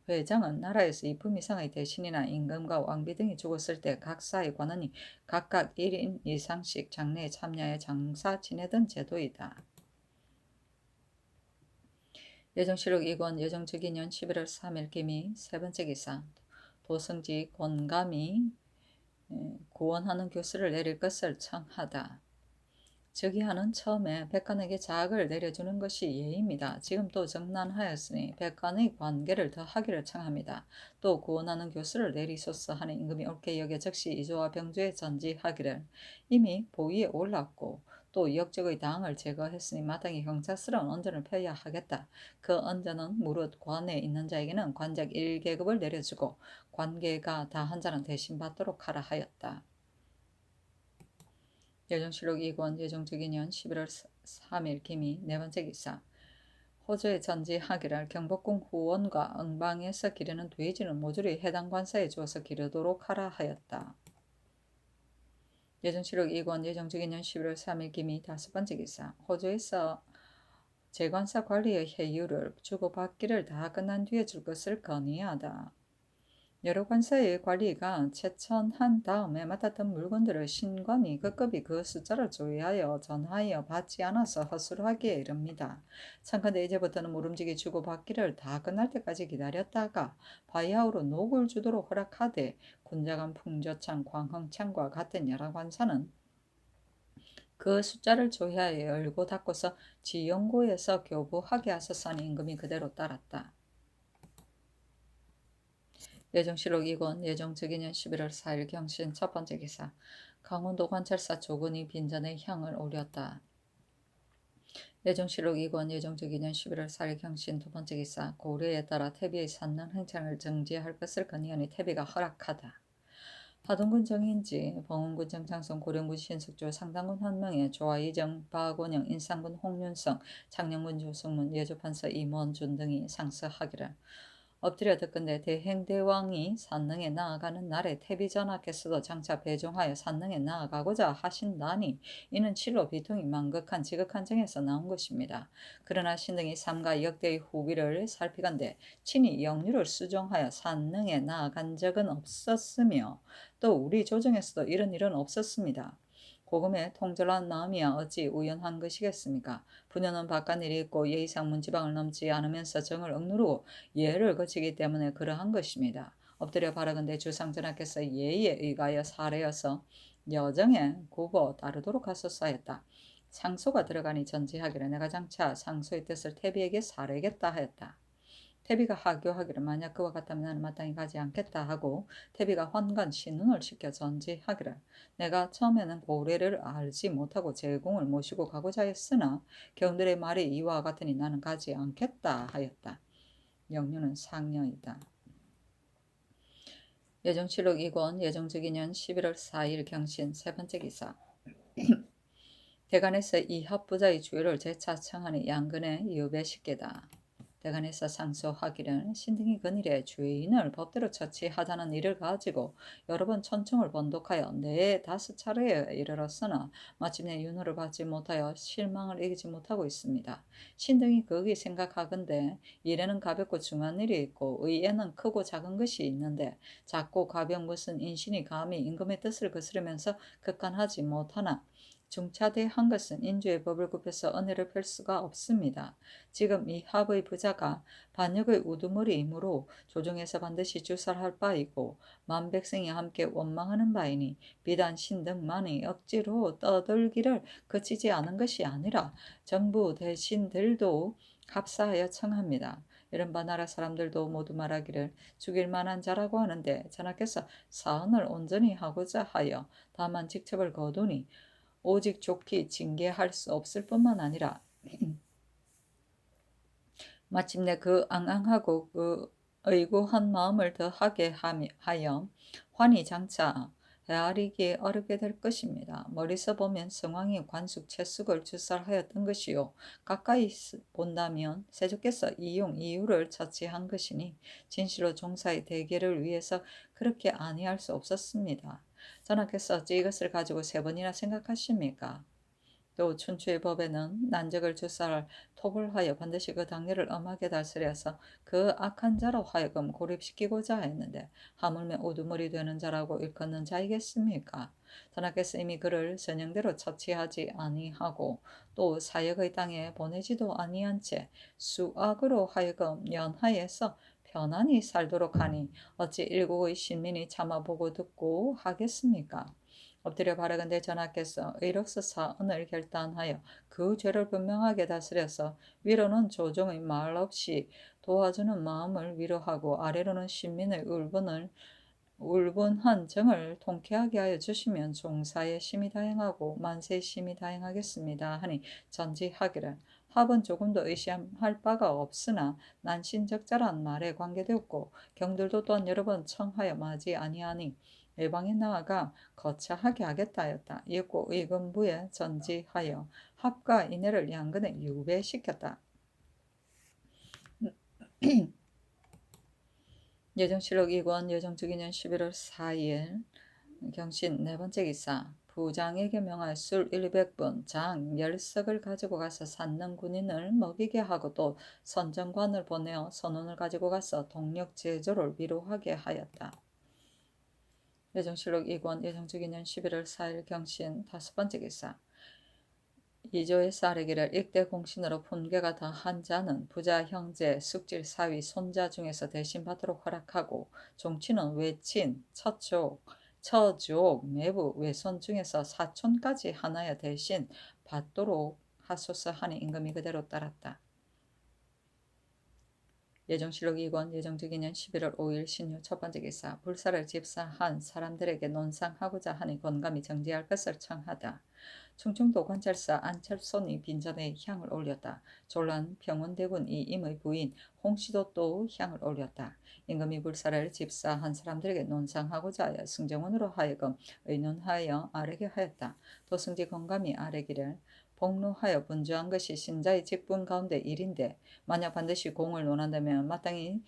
회장은 나라에서 이품 이상의 대신이나 임금과 왕비 등이 죽었을 때 각 사의 관원이 각각 1인 이상씩 장례에 참여해 장사 지내던 제도이다. 예정실록 2권 예정적인년 11월 3일 김이 세 번째 기사 도성지 권감이 구원하는 교수를 내릴 것을 청하다. 즉위하는 처음에 백관에게 자학을 내려주는 것이 예입니다. 지금 또 정난하였으니 백관의 관계를 더하기를 청합니다. 또 구원하는 교수를 내리소서 하는 임금이 옳게 여겨 즉시 이조와 병조에 전지하기를 이미 보위에 올랐고 또 역적의 당을 제거했으니 마땅히 경찰스러운 언전을 펴야 하겠다. 그 언전은 무릇 관에 있는 자에게는 관작 1계급을 내려주고 관계가 다한 자는 대신 받도록 하라 하였다. 예정실록 2권 예정적인년 11월 3일 김이 네 번째 기사 호조에 전지하기를 경복궁 후원과 응방에서 기르는 돼지는 모조리 해당 관사에 주어서 기르도록 하라 하였다. 예정실록 2권 예정적인년 11월 3일 김이 다섯 번째 기사 호조에서 재관사 관리의 해유를 주고받기를 다 끝난 뒤에 줄 것을 건의하다. 여러 관사의 관리가 채천한 다음에 맡았던 물건들을 신관이 급급히 그 숫자를 조회하여 전하여 받지 않아서 허술하기에 이릅니다. 참컨대 이제부터는 모름지기 주고받기를 다 끝날 때까지 기다렸다가 바야흐로 녹을 주도록 허락하되 군자간 풍조창 광흥창과 같은 여러 관사는 그 숫자를 조회하여 열고 닫고서 지영고에서 교부하게 하소서하니 임금이 그대로 따랐다. 예정실록 2권 예정적인년 11월 4일 경신 첫 번째 기사 강원도 관찰사 조근이 빈전에 향을 올렸다. 예정실록 2권 예정적인년 11월 4일 경신 두 번째 기사 고려에 따라 태비의 산능 행창을 정지할 것을 건의하니 태비가 허락하다. 하동군 정인지 봉은군 정창성 고령군 신숙주 상당군 한명에 조아이정 박원영 인산군 홍윤성 창녕군 조승문 예조판서 임원준 등이 상서하기를 엎드려 듣건대 대행대왕이 산능에 나아가는 날에 태비전하께서도 장차 배종하여 산능에 나아가고자 하신다니 이는 실로 비통이 만극한 지극한 정에서 나온 것입니다. 그러나 신등이 삼가 역대의 후비를 살피건대 친히 역류를 수종하여 산능에 나아간 적은 없었으며 또 우리 조정에서도 이런 일은 없었습니다. 고금의 통절한 마음이야 어찌 우연한 것이겠습니까? 부녀는 바깥 일이 있고 예의상 문지방을 넘지 않으면서 정을 억누르고 예를 거치기 때문에 그러한 것입니다. 엎드려 바라건대 주상전하께서 예의에 의하여 사례여서 여정에 굽어 따르도록 하소서 했다. 상소가 들어가니 전지하기를 내가 장차 상소의 뜻을 태비에게 사례겠다 하였다. 태비가 하교하기를 만약 그와 같다면 나는 마땅히 가지 않겠다 하고 태비가 환관 신운을 시켜 전지하기를 내가 처음에는 고래를 알지 못하고 제공을 모시고 가고자 했으나 경들의 말이 이와 같으니 나는 가지 않겠다 하였다. 영유는 상녀이다. 예정실록 2권 예정주기년 11월 4일 경신 세 번째 기사 대간에서 이 합부자의 주요를 재차 청하니 양근의 유배식계다. 대간에서 상소하기를 신등이 근일에 죄인을 법대로 처치하자는 일을 가지고 여러 번 천청을 번독하여 4~5차례에 이르렀으나 마침내 윤호를 받지 못하여 실망을 이기지 못하고 있습니다. 신등이 거기 생각하건대 일에는 가볍고 중한 일이 있고 의에는 크고 작은 것이 있는데 작고 가벼운 것은 인신이 감히 임금의 뜻을 거스르면서 극간하지 못하나 중차대한 것은 인주의 법을 굽혀서 은혜를 펼 수가 없습니다. 지금 이 합의 부자가 반역의 우두머리이므로 조정에서 반드시 주살할 바이고 만백성이 함께 원망하는 바이니 비단 신등만이 억지로 떠들기를 그치지 않은 것이 아니라 정부 대신들도 합사하여 청합니다. 이른바 나라 사람들도 모두 말하기를 죽일 만한 자라고 하는데 전하께서 사언을 온전히 하고자 하여 다만 직첩을 거두니 오직 좋게 징계할 수 없을 뿐만 아니라 마침내 그 앙앙하고 그 의구한 마음을 더하게 하여 환히 장차 헤아리기 어렵게 될 것입니다. 멀리서 보면 성왕이 관숙 채숙을 주살하였던 것이요 가까이 본다면 세조께서 이유를 처치한 것이니 진실로 종사의 대계를 위해서 그렇게 아니할 수 없었습니다. 전하께서 어찌 이것을 가지고 3번이나 생각하십니까? 또 춘추의 법에는 난적을 주살할 톱을 하여 반드시 그 당례를 엄하게 다스려서 그 악한 자로 하여금 고립시키고자 했는데 하물며 우두머리 되는 자라고 일컫는 자이겠습니까? 전하께서 이미 그를 전형대로 처치하지 아니하고 또 사역의 땅에 보내지도 아니한 채 수악으로 하여금 연하에서 편안히 살도록 하니 어찌 일국의 신민이 참아보고 듣고 하겠습니까? 엎드려 바라건대 전하께서 의로서 사언을 결단하여 그 죄를 분명하게 다스려서 위로는 조정의 말 없이 도와주는 마음을 위로하고 아래로는 신민의 울분한 정을 통쾌하게 하여 주시면 종사의 심히 다행하고 만세의 심히 다행하겠습니다 하니 전지하기를 합은 조금도 의심할 바가 없으나 난신적절한 말에 관계되었고 경들도 또한 여러 번 청하여 마지 아니하니 외방에 나아가 거처하게 하겠다 하였다. 이윽고 의금부에 전지하여 합과 인해를 양근에 유배시켰다. 예정실록 2권 예정주기년 11월 4일 경신 네 번째 기사 부장에게 명할 술 100분 장 10석을 가지고 가서 산능 군인을 먹이게 하고 또 선정관을 보내어 선원을 가지고 가서 동력 제조를 위로하게 하였다. 예정실록 2권 예정주기년 11월 4일 경신 5번째 기사 이조의 쌀에기를 일대 공신으로 분괴가 다한 자는 부자 형제 숙질 사위 손자 중에서 대신 받도록 허락하고 종치는 외친 처족 매부 외손 중에서 사촌까지 하나여 대신 받도록 하소서 하니 임금이 그대로 따랐다. 예정실록 2권 예정주기년 11월 5일 신유 첫 번째 기사 불사를 집사한 사람들에게 논상하고자 하니 권감이 정지할 것을 청하다. 충청도 관찰사 안철손이 빈전에 향을 올렸다. 졸란 평원대군 이임의 부인 홍씨도 또 향을 올렸다. 임금이 불사를 집사한 사람들에게 논상하고자 하여 승정원으로 하여금 의논하여 아뢰게 하였다. 도승지 건감이 아뢰기를 복로하여 분주한 것이 신자의 직분 가운데 일인데 만약 반드시 공을 논한다면 마땅히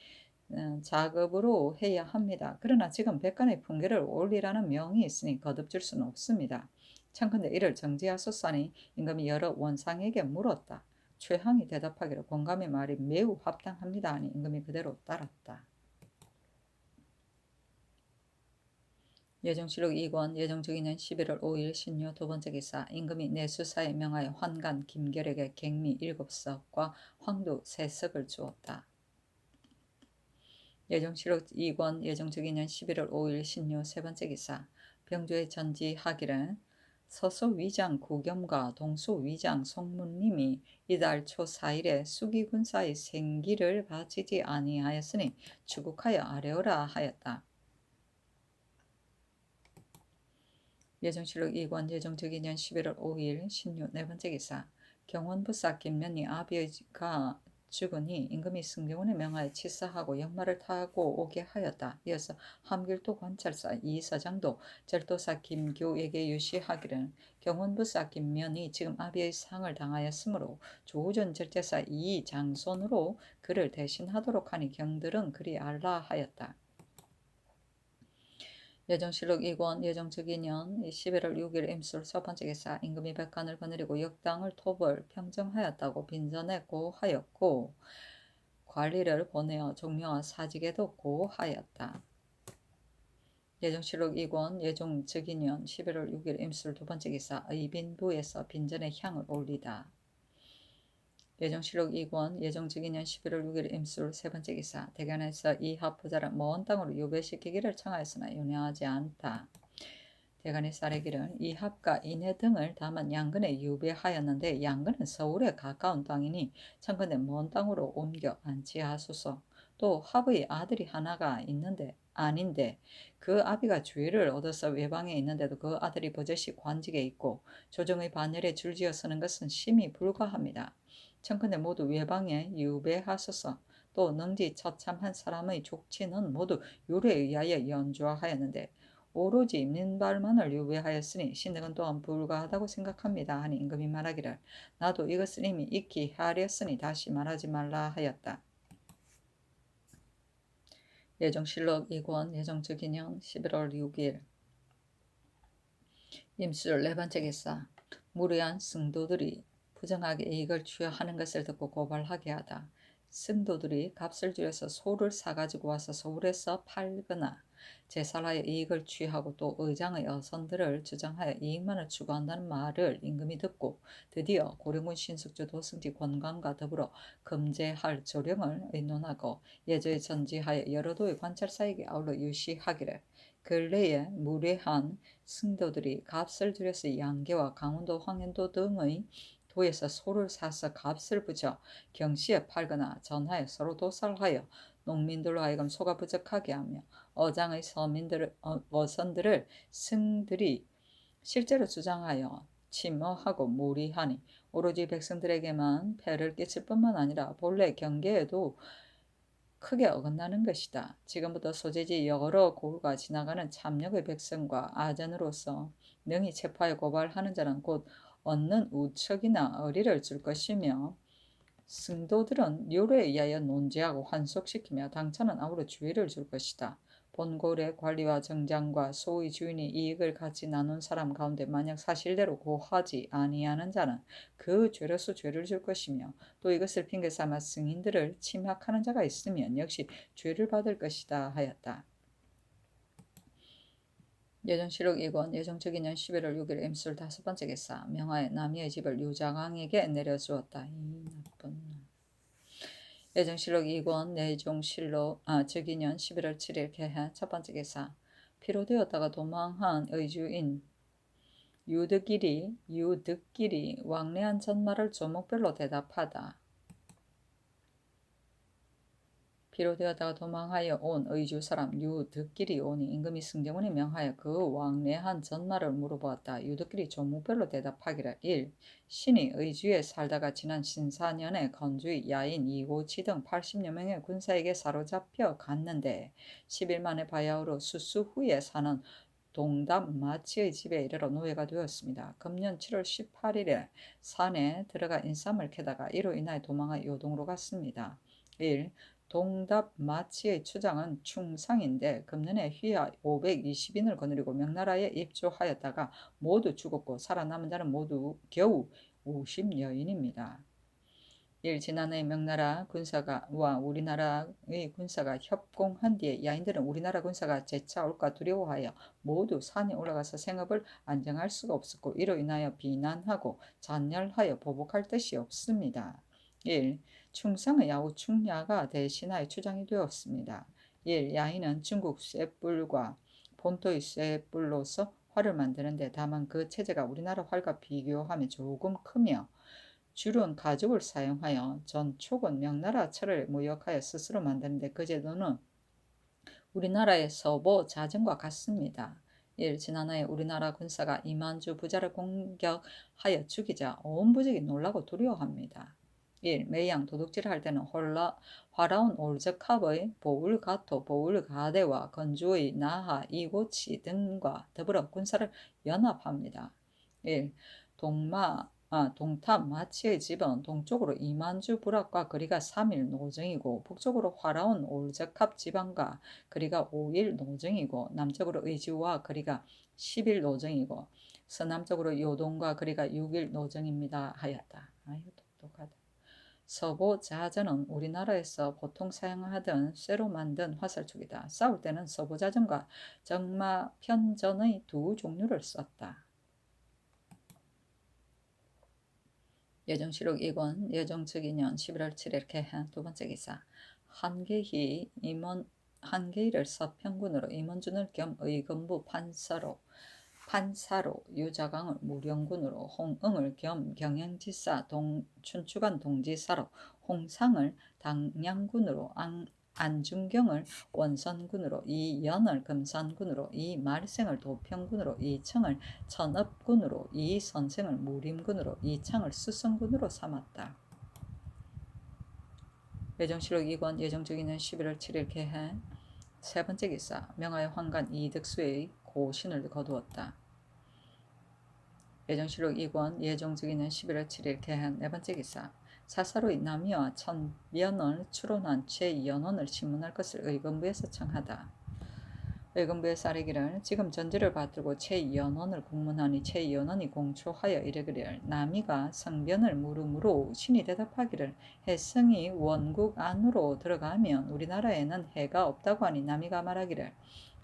작업으로 해야 합니다. 그러나 지금 백간의 품계를 올리라는 명이 있으니 거듭줄 수는 없습니다. 청컨대 이를 정지하소서니 임금이 여러 원상에게 물었다. 최항이 대답하기를 공감의 말이 매우 합당합니다 하니 임금이 그대로 따랐다. 예정실록 2권 예정적이년 11월 5일 신유 두 번째 기사 임금이 내수사에 명하여 환관 김결에게 갱미 7석과 황도 3석을 주었다. 예정실록 2권 예정적이년 11월 5일 신유 세 번째 기사 병조의 전지하기를 서소 위장 구겸과 동수 위장 송문님이 이달 초 4일에 수기군사의 생기를 바치지 아니하였으니 추국하여 아뢰어라 하였다. 예정실록 2권 예정적이년 11월 5일 신유 네 번째 기사 경원부사 김면이 아비가 죽으니 임금이 승경원에 명하여 치사하고 역마를 타고 오게 하였다. 이어서 함길도 관찰사 이서장도 절도사 김교에게 유시하기를 경원부사 김면이 지금 아비의 상을 당하였으므로 조우전 절제사 이장손으로 그를 대신하도록 하니 경들은 그리 알라 하였다. 예정실록 2권 예정적이년 11월 6일 임술 첫 번째 기사 임금이 백간을 거느리고 역당을 토벌 평정하였다고 빈전에 고하였고 관리를 보내어 종묘와 사직에도 고하였다. 예정실록 2권 예정적이년 11월 6일 임술 두 번째 기사 의빈부에서 빈전에 향을 올리다. 예정실록 2권 예정적이년 11월 6일 임술 세 번째 기사 대간에서 이합 부자를 먼 땅으로 유배시키기를 청하였으나 윤회하지 않다. 대간에서 아뢰기를 이합과 인해 등을 다만 양근에 유배하였는데 양근은 서울에 가까운 땅이니 청컨대 먼 땅으로 옮겨 안치하소서. 또 합의 아들이 하나가 있는데 아닌데 그 아비가 주의를 얻어서 외방에 있는데도 그 아들이 버젓이 관직에 있고 조정의 반열에 줄지어 서는 것은 심히 불가합니다. 청컨대 모두 외방에 유배하소서. 또 능지 처참한 사람의 족치는 모두 율에 의하여 연주하였는데 오로지 민발만을 유배하였으니 신득은 또한 불가하다고 생각합니다 하니 임금이 말하기를 나도 이것을 이미 익히 하렸으니 다시 말하지 말라 하였다. 예정실록 2권 예정적이년 11월 6일 임술 네 번째 기사 무례한 승도들이 부정하게 이익을 취하하는 것을 듣고 고발하게 하다. 승도들이 값을 줄여서 소를 사가지고 와서 서울에서 팔거나 제살하여 이익을 취하고 또 의장의 어선들을 주장하여 이익만을 추구한다는 말을 임금이 듣고 드디어 고령군 신숙주 도승지 권관과 더불어 금제할 조령을 의논하고 예저에 전지하여 여러 도의 관찰사에게 아울러 유시하기를 근래에 무례한 승도들이 값을 들여서 양계와 강원도 황현도 등의 도에서 소를 사서 값을 붙여 경시에 팔거나 전하에 서로 도살하여 농민들로 하여금 소가 부족하게 하며 어장의 어선들을 승들이 실제로 주장하여 침어하고 무리하니 오로지 백성들에게만 폐를 끼칠 뿐만 아니라 본래 경계에도 크게 어긋나는 것이다. 지금부터 소재지 여러 고루가 지나가는 참역의 백성과 아전으로서 능히 체포하여 고발하는 자는 곧 얻는 우척이나 어리를 줄 것이며 승도들은 율에 의하여 논제하고 환속시키며 당차는 아우러 주의를 줄 것이다. 본고래 관리와 정장과 소의 주인이 이익을 같이 나눈 사람 가운데 만약 사실대로 고하지 아니하는 자는 그 죄로서 죄를 줄 것이며 또 이것을 핑계 삼아 승인들을 침학하는 자가 있으면 역시 죄를 받을 것이다 하였다. 예정실록 2권 예정적이년 11월 6일 임술 다섯 번째 기사 명하에 남이의 집을 유장왕에게 내려주었다. 이 나쁜 놈. 예정실록 2권 내종실록 즉위년 11월 7일 개해 첫 번째 기사 피로되었다가 도망한 의주인 유득길이 왕래한 전말을 조목별로 대답하다. 피로되었다가 도망하여 온 의주 사람 유득길이 오니 임금이 승정원에 명하여 그 왕래한 전말을 물어보았다. 유득길이 조목별로 대답하기를 1. 신이 의주에 살다가 지난 신사년에 건주의 야인 이고치 등 80여 명의 군사에게 사로잡혀 갔는데 10일 만에 바야흐로 수수 후에 사는 동답 마치의 집에 이르러 노예가 되었습니다. 금년 7월 18일에 산에 들어가 인삼을 캐다가 이로 인하여 도망하여 요동으로 갔습니다. 1. 동답 마치의 추장은 충상인데 금년에 휘하 520인을 거느리고 명나라에 입주하였다가 모두 죽었고 살아남은 자는 모두 겨우 50여인입니다. 지난해 명나라 군사와 우리나라의 군사가 협공한 뒤에 야인들은 우리나라 군사가 재차 올까 두려워하여 모두 산에 올라가서 생업을 안정할 수가 없었고 이로 인하여 비난하고 잔열하여 보복할 뜻이 없습니다. 1. 충성의 야후 충야가 대신하여 추장이 되었습니다. 1. 야인은 중국 쇠뿔과 본토의 쇠뿔로서 활을 만드는데 다만 그 체제가 우리나라 활과 비교하면 조금 크며 줄은 가죽을 사용하여 전촉은 명나라 철을 무역하여 스스로 만드는데 그 제도는 우리나라의 서보 자전과 같습니다. 지난해 우리나라 군사가 이만주 부자를 공격하여 죽이자 온 부족이 놀라고 두려워합니다. 매양 도둑질을 할 때는 화라온 올적합의 보울가토, 보울가대와 건주의 나하, 이고치 등과 더불어 군사를 연합합니다. 동탑 마치의 집은 동쪽으로 이만주 부락과 거리가 3일 노정이고 북쪽으로 화라온 올적합 지방과 거리가 5일 노정이고 남쪽으로 의지와 거리가 10일 노정이고 서남쪽으로 요동과 거리가 6일 노정입니다 하였다. 아유 똑똑하다. 서보 자전은 우리나라에서 보통 사용하던 쇠로 만든 화살촉이다. 싸울 때는 서보 자전과 정마 편전의 두 종류를 썼다. 예정시록 2권 예정특위년 11월 7일 개한 두 번째 기사 한계희를 서평군으로 임원준을 겸 의금부 판사로 유자강을 무령군으로 홍응을 겸 경양지사 춘추관 동지사로 홍상을 당양군으로 안중경을 원선군으로 이연을 금산군으로 이말생을 도평군으로 이청을 천업군으로 이선생을 무림군으로 이창을 수성군으로 삼았다. 예정시록 2권 예정특위는 11월 7일 개해 세 번째 기사 명하의 황간 이득수의 고신을 거두었다. 예정시록 2권 예정특위는 11월 7일 개한 네 번째 기사 사사로이 남이와 천변을 추론한 최연원을 신문할 것을 의금부에서 청하다. 의금부에서 아뢰기를 지금 전제를 받들고 최연원을 공문하니 최연원이 공초하여 이르기를 남이가 성변을 물음으로 신이 대답하기를 해성이 원국 안으로 들어가면 우리나라에는 해가 없다고 하니 남이가 말하기를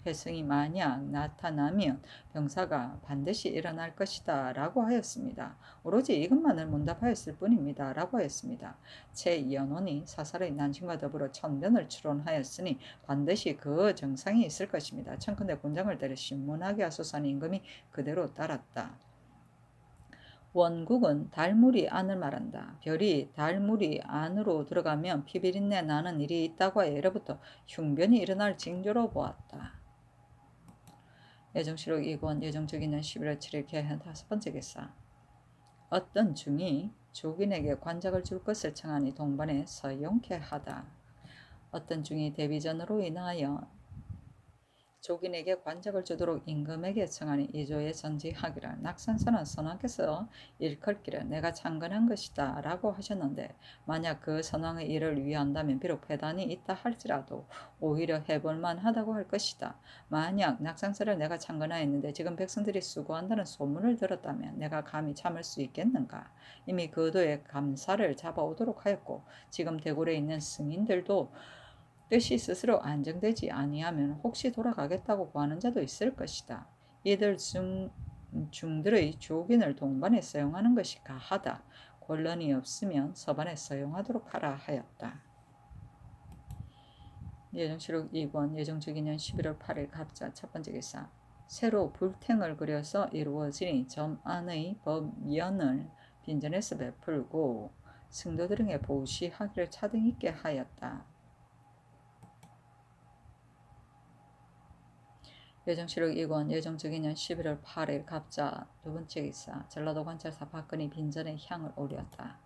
해성이 만약 나타나면 병사가 반드시 일어날 것이다 라고 하였습니다. 오로지 이것만을 문답하였을 뿐입니다 라고 하였습니다. 최연원이 사살의 난신과 더불어 천변을 추론하였으니 반드시 그 정상이 있을 것입니다. 청컨대 군장을 때려 신문하게 하소서하니 임금이 그대로 따랐다. 원국은 달무리 안을 말한다. 별이 달무리 안으로 들어가면 피비린내 나는 일이 있다고 하여 예로부터 흉변이 일어날 징조로 보았다. 예정시록 2권 예정특위는 11월 7일 개한 다섯 번째 기사 어떤 중이 조긴에게 관작을 줄 것을 청하니 동반에 서용케 하다. 어떤 중이 대비전으로 인하여 조긴에게 관작을 주도록 임금에게 청하니 이조에 전지하기를 낙산사는 선왕께서 일컬기를 내가 창건한 것이다 라고 하셨는데 만약 그 선왕의 일을 위한다면 비록 패단이 있다 할지라도 오히려 해볼만 하다고 할 것이다. 만약 낙산사를 내가 창건하였는데 지금 백성들이 수고한다는 소문을 들었다면 내가 감히 참을 수 있겠는가. 이미 그도의 감사를 잡아오도록 하였고 지금 대궐에 있는 승인들도 뜻이 스스로 안정되지 아니하면 혹시 돌아가겠다고 구하는 자도 있을 것이다. 이들 중들의 조긴을 동반에 사용하는 것이 가하다. 권한이 없으면 서반에 사용하도록 하라 하였다. 예정시록 2권 예정특위년 11월 8일 갑자 첫 번째 기사 새로 불탱을 그려서 이루어지니 점 안의 법연을 빈전에서 베풀고 승도들에게 보시하기를 차등 있게 하였다. 예정시록 2권 예정특위년 11월 8일 갑자 두 번째 기사 전라도 관찰사 박근희 빈전에 향을 올렸다.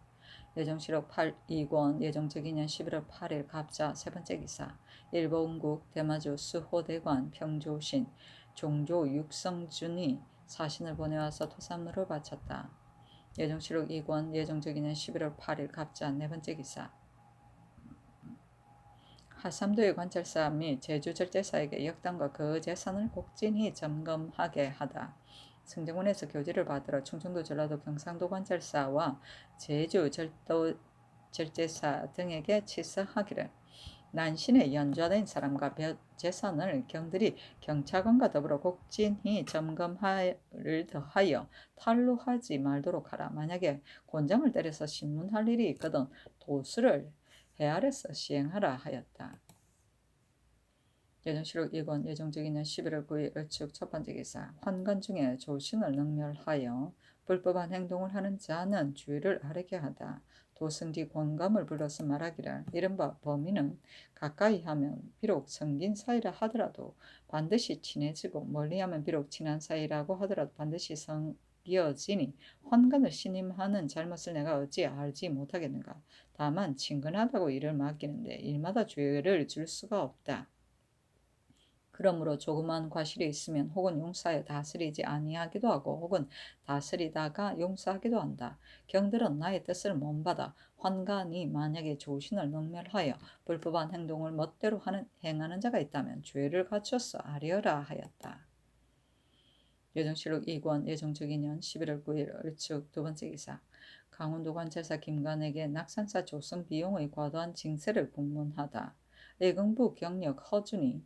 예정시록 2권 예정특위년 11월 8일 갑자 세 번째 기사 일본국 대마주 수호대관 평조신 종조 육성준이 사신을 보내와서 토산물을 바쳤다. 예정시록 2권 예정특위년 11월 8일 갑자 네 번째 기사 하삼도의 관찰사 및 제주절제사에게 역당과 그 재산을 곡진히 점검하게 하다. 승정원에서 교지를 받들어 충청도, 전라도, 경상도 관찰사와 제주 절제사 등에게 치서하기를 난신에 연좌된 사람과 재산을 경들이 경찰관과 더불어 곡진히 점검하를 더하여 탈루하지 말도록 하라. 만약에 곤장을 때려서 신문할 일이 있거든 도수를 헤아려서 시행하라 하였다. 예정실록 2권 예정적인 11월 9일 을축 첫 번째 기사. 환관 중에 조신을 능멸하여 불법한 행동을 하는 자는 죄를 아르게 하다. 도승지 권감을 불러서 말하기를 이른바 범인은 가까이 하면 비록 성긴 사이라 하더라도 반드시 친해지고 멀리하면 비록 친한 사이라고 하더라도 반드시 성기어지니 환관을 신임하는 잘못을 내가 어찌 알지 못하겠는가. 다만 친근하다고 일을 맡기는데 일마다 죄를 줄 수가 없다. 그러므로 조그만 과실이 있으면 혹은 용사에 다스리지 아니하기도 하고 혹은 다스리다가 용서하기도 한다. 경들은 나의 뜻을 못받아 환관이 만약에 조신을 능멸하여 불법한 행동을 멋대로 행하는 자가 있다면 죄를 갖춰서 아뢰어라 하였다. 예정실록 2권 예정적인년 11월 9일 을축 두 번째 기사. 강원도 관찰사 김관에게 낙산사 조성 비용의 과도한 징세를 공문하다. 예금부 경력 허준이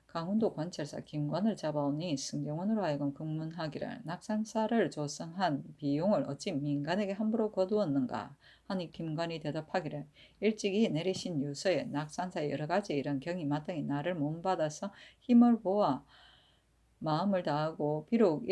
강원도 관찰사 김관을 잡아오니 승경원으로 하여금 금문하기를 낙산사를 조성한 비용을 어찌 민간에게 함부로 거두었는가 하니 김관이 대답하기를 일찍이 내리신 유서에 낙산사의 여러 가지 이런 경이 마땅히 나를 몸받아서 힘을 보아 마음을 다하고 비록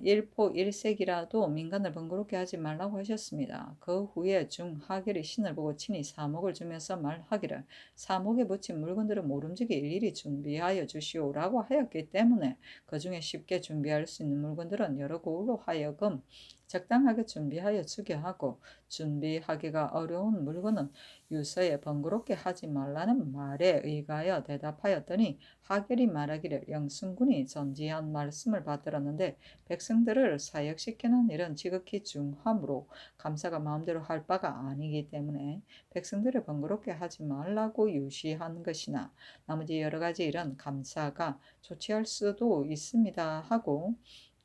일포 일색이라도 민간을 번거롭게 하지 말라고 하셨습니다. 그 후에 중하결이 신을 보고 친히 사목을 주면서 말하기를 사목에 붙인 물건들은 모름지기 일일이 준비하여 주시오라고 하였기 때문에 그 중에 쉽게 준비할 수 있는 물건들은 여러 고울로 하여금 적당하게 준비하여 주게 하고 준비하기가 어려운 물건은 유서에 번거롭게 하지 말라는 말에 의가하여 대답하였더니 하결이 말하기를 영순군이 전지한 말씀을 받들었는데 백성들을 사역시키는 일은 지극히 중하므로 감사가 마음대로 할 바가 아니기 때문에 백성들을 번거롭게 하지 말라고 유시한 것이나 나머지 여러 가지 일은 감사가 조치할 수도 있습니다 하고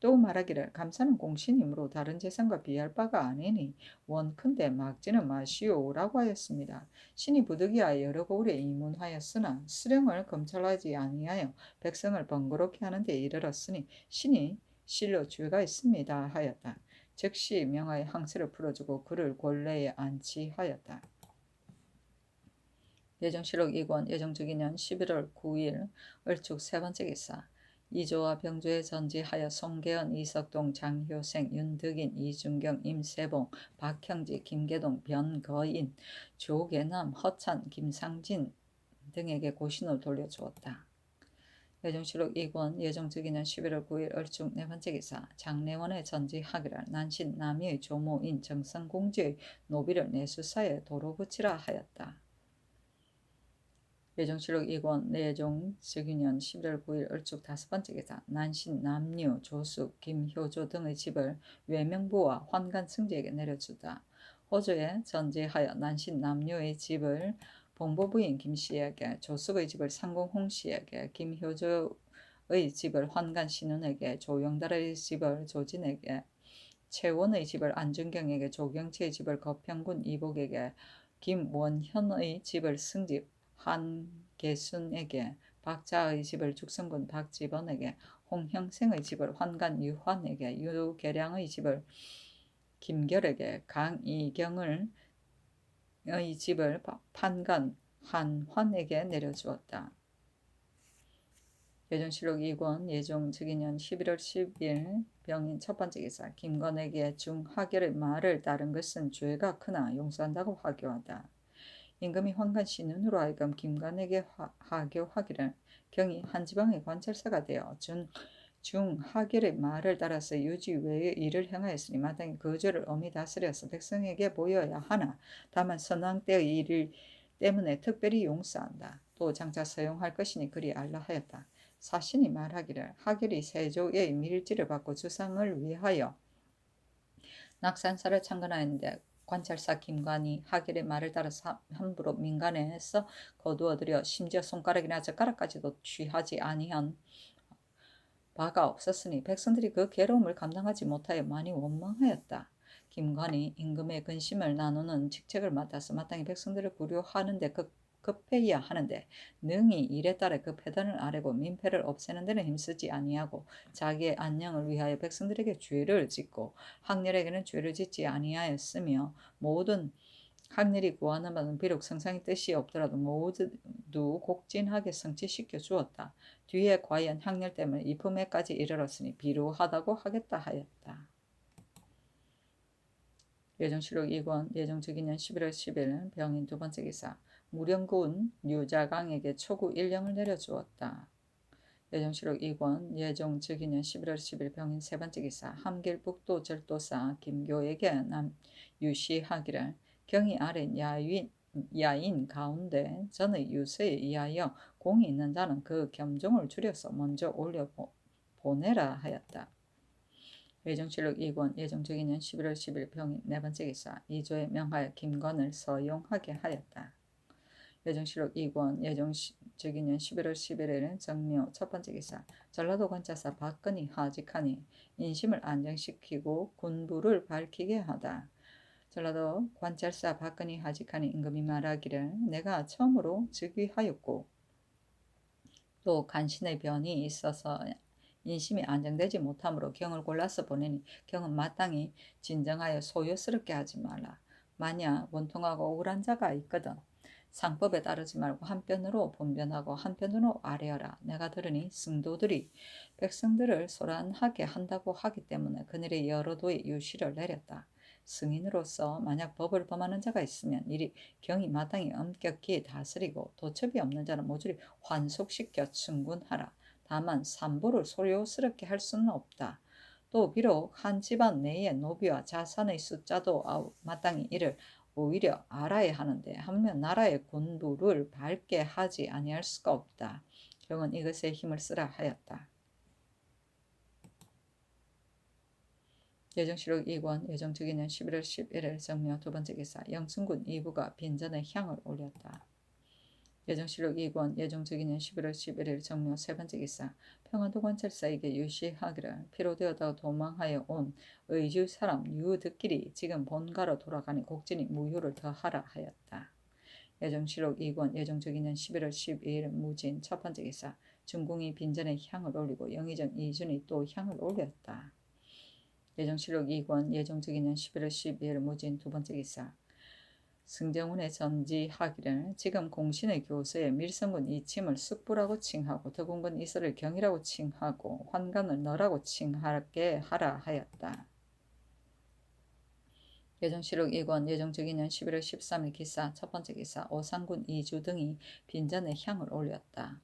또 말하기를 감사는 공신이므로 다른 재산과 비할 바가 아니니 원컨대 막지는 마시오라고 하였습니다. 신이 부득이하여 여러 고울에 이문하였으나 수령을 검찰하지 아니하여 백성을 번거롭게 하는 데 이르렀으니 신이 실로 죄가 있습니다 하였다. 즉시 명하여 항세를 풀어주고 그를 권례에 안치하였다. 예정실록 2권 예정적인년 11월 9일 을축 세 번째 기사. 이조와 병조에 전지하여 송계은, 이석동, 장효생, 윤득인, 이준경, 임세봉, 박형지, 김계동, 변거인, 조계남, 허찬, 김상진 등에게 고신을 돌려주었다. 예정실록 2권 예정적인년 11월 9일 을축 네 번째 기사. 장례원에 전지하기를 난신 남이의 조모인 정성공지의 노비를 내수사에 도로 붙이라 하였다. 예정실록 2권 예정적인년 11월 9일 을축 다섯 번째 기사. 난신, 남류, 조숙, 김효조 등의 집을 외명부와 환관 승지에게 내려주다. 호조에 전지하여 난신, 남류의 집을 봉보부인 김씨에게, 조숙의 집을 상공 홍씨에게, 김효조의 집을 환관 신운에게, 조영달의 집을 조진에게, 최원의 집을 안준경에게, 조경치의 집을 거평군 이복에게, 김원현의 집을 승집 한계순에게, 박자의 집을 죽성군 박지번에게, 홍형생의 집을 환관 유환에게, 유계량의 집을 김결에게, 강이경의 집을 판관 한환에게 내려주었다. 예정실록 2권 예정적인년 11월 10일 병인 첫 번째 기사. 김건에게 중하결의 말을 따른 것은 죄가 크나 용서한다고 하교하다. 임금이 환관 신운으로 하여금 김관에게 하교하기를 경이 한 지방의 관찰사가 되어 중하결의 말을 따라서 유지 외의 일을 행하였으니 마땅히 그 죄를 엄히 다스려서 백성에게 보여야 하나 다만 선왕 때의 일 때문에 특별히 용서한다. 또 장차 서용할 것이니 그리 알라 하였다. 사신이 말하기를 하결이 세조의 밀지를 받고 주상을 위하여 낙산사를 창건하였는데 관찰사 김관이 하길의 말을 따라서 함부로 민간에서 거두어들여 심지어 손가락이나 젓가락까지도 취하지 아니한 바가 없었으니 백성들이 그 괴로움을 감당하지 못하여 많이 원망하였다. 김관이 임금의 근심을 나누는 직책을 맡아서 마땅히 백성들을 구려하는데 급해야 하는데 능히 일에 따라 그 패단을 아뢰고 민폐를 없애는 데는 힘쓰지 아니하고 자기의 안녕을 위하여 백성들에게 죄를 짓고 학렬에게는 죄를 짓지 아니하였으며 모든 학렬이 구하는 바는 비록 성상의 뜻이 없더라도 모두 곡진하게 성취시켜 주었다. 뒤에 과연 학렬 때문에 이 품에까지 이르렀으니 비루하다고 하겠다 하였다. 예정실록 2권 예정즉위년 11월 10일 병인 두 번째 기사 무령군 류자강에게 초구 1령을 내려주었다. 예정실록 2권 예정즉위년 11월 10일 병인 세 번째 기사 함길북도 절도사 김교에게 유시하기를 경이 아래 야인 가운데 전의 유세에 의하여 공이 있는 자는 그 겸종을 줄여서 먼저 올려 보내라 하였다. 예정실록 2권 예정즉위년 11월 10일 병인 네 번째 기사 이조에 명하여 김건을 서용하게 하였다. 예정실록 2권 예정즉위년 11월 11일은 정묘 첫 번째 기사 전라도 관찰사 박근희 하직하니 인심을 안정시키고 군부를 밝히게 하다. 전라도 관찰사 박근희 하직하니 임금이 말하기를 내가 처음으로 즉위하였고 또 간신의 변이 있어서 인심이 안정되지 못하므로 경을 골라서 보내니 경은 마땅히 진정하여 소요스럽게 하지 말라. 만약 원통하고 억울한 자가 있거든 상법에 따르지 말고 한편으로 분변하고 한편으로 아뢰어라. 내가 들으니 승도들이 백성들을 소란하게 한다고 하기 때문에 그늘의 여러 도의 유시를 내렸다. 승인으로서 만약 법을 범하는 자가 있으면 이리 경이 마땅히 엄격히 다스리고 도첩이 없는 자는 모조리 환속시켜 충군하라. 다만 산보를 소요스럽게 할 수는 없다. 또 비록 한 집안 내의 노비와 자산의 숫자도 마땅히 이를 오히려 알아야 하는데 한면 나라의 군부를 밝게 하지 아니할 수가 없다. 경은 이것에 힘을 쓰라 하였다. 예정실록 2권 예정즉위년 11월 11일 정묘 두 번째 기사 영순군 이부가 빈전에 향을 올렸다. 예정실록 2권 예정즉위년 11월 11일 정묘 세 번째 기사 평안도 관찰사에게 유시하기를 피로되었다가 도망하여 온 의주 사람 유득길이 지금 본가로 돌아가니 곡진이 무효를 더하라 하였다. 예정실록 2권 예정즉위년 11월 12일 무진 첫 번째 기사 중궁이 빈전에 향을 올리고 영의정 이준이 또 향을 올렸다. 예정실록 2권 예정즉위년 11월 12일 무진 두 번째 기사 승정훈의 전지하기를 지금 공신의 교서에 밀성군 이침을 숙부라고 칭하고 더군군 이설을 경이라고 칭하고 환관을 너라고 칭하게 하라 하였다. 예정실록 2권 예정즉위년 11월 13일 기사 첫 번째 기사 오상군 이주 등이 빈전에 향을 올렸다.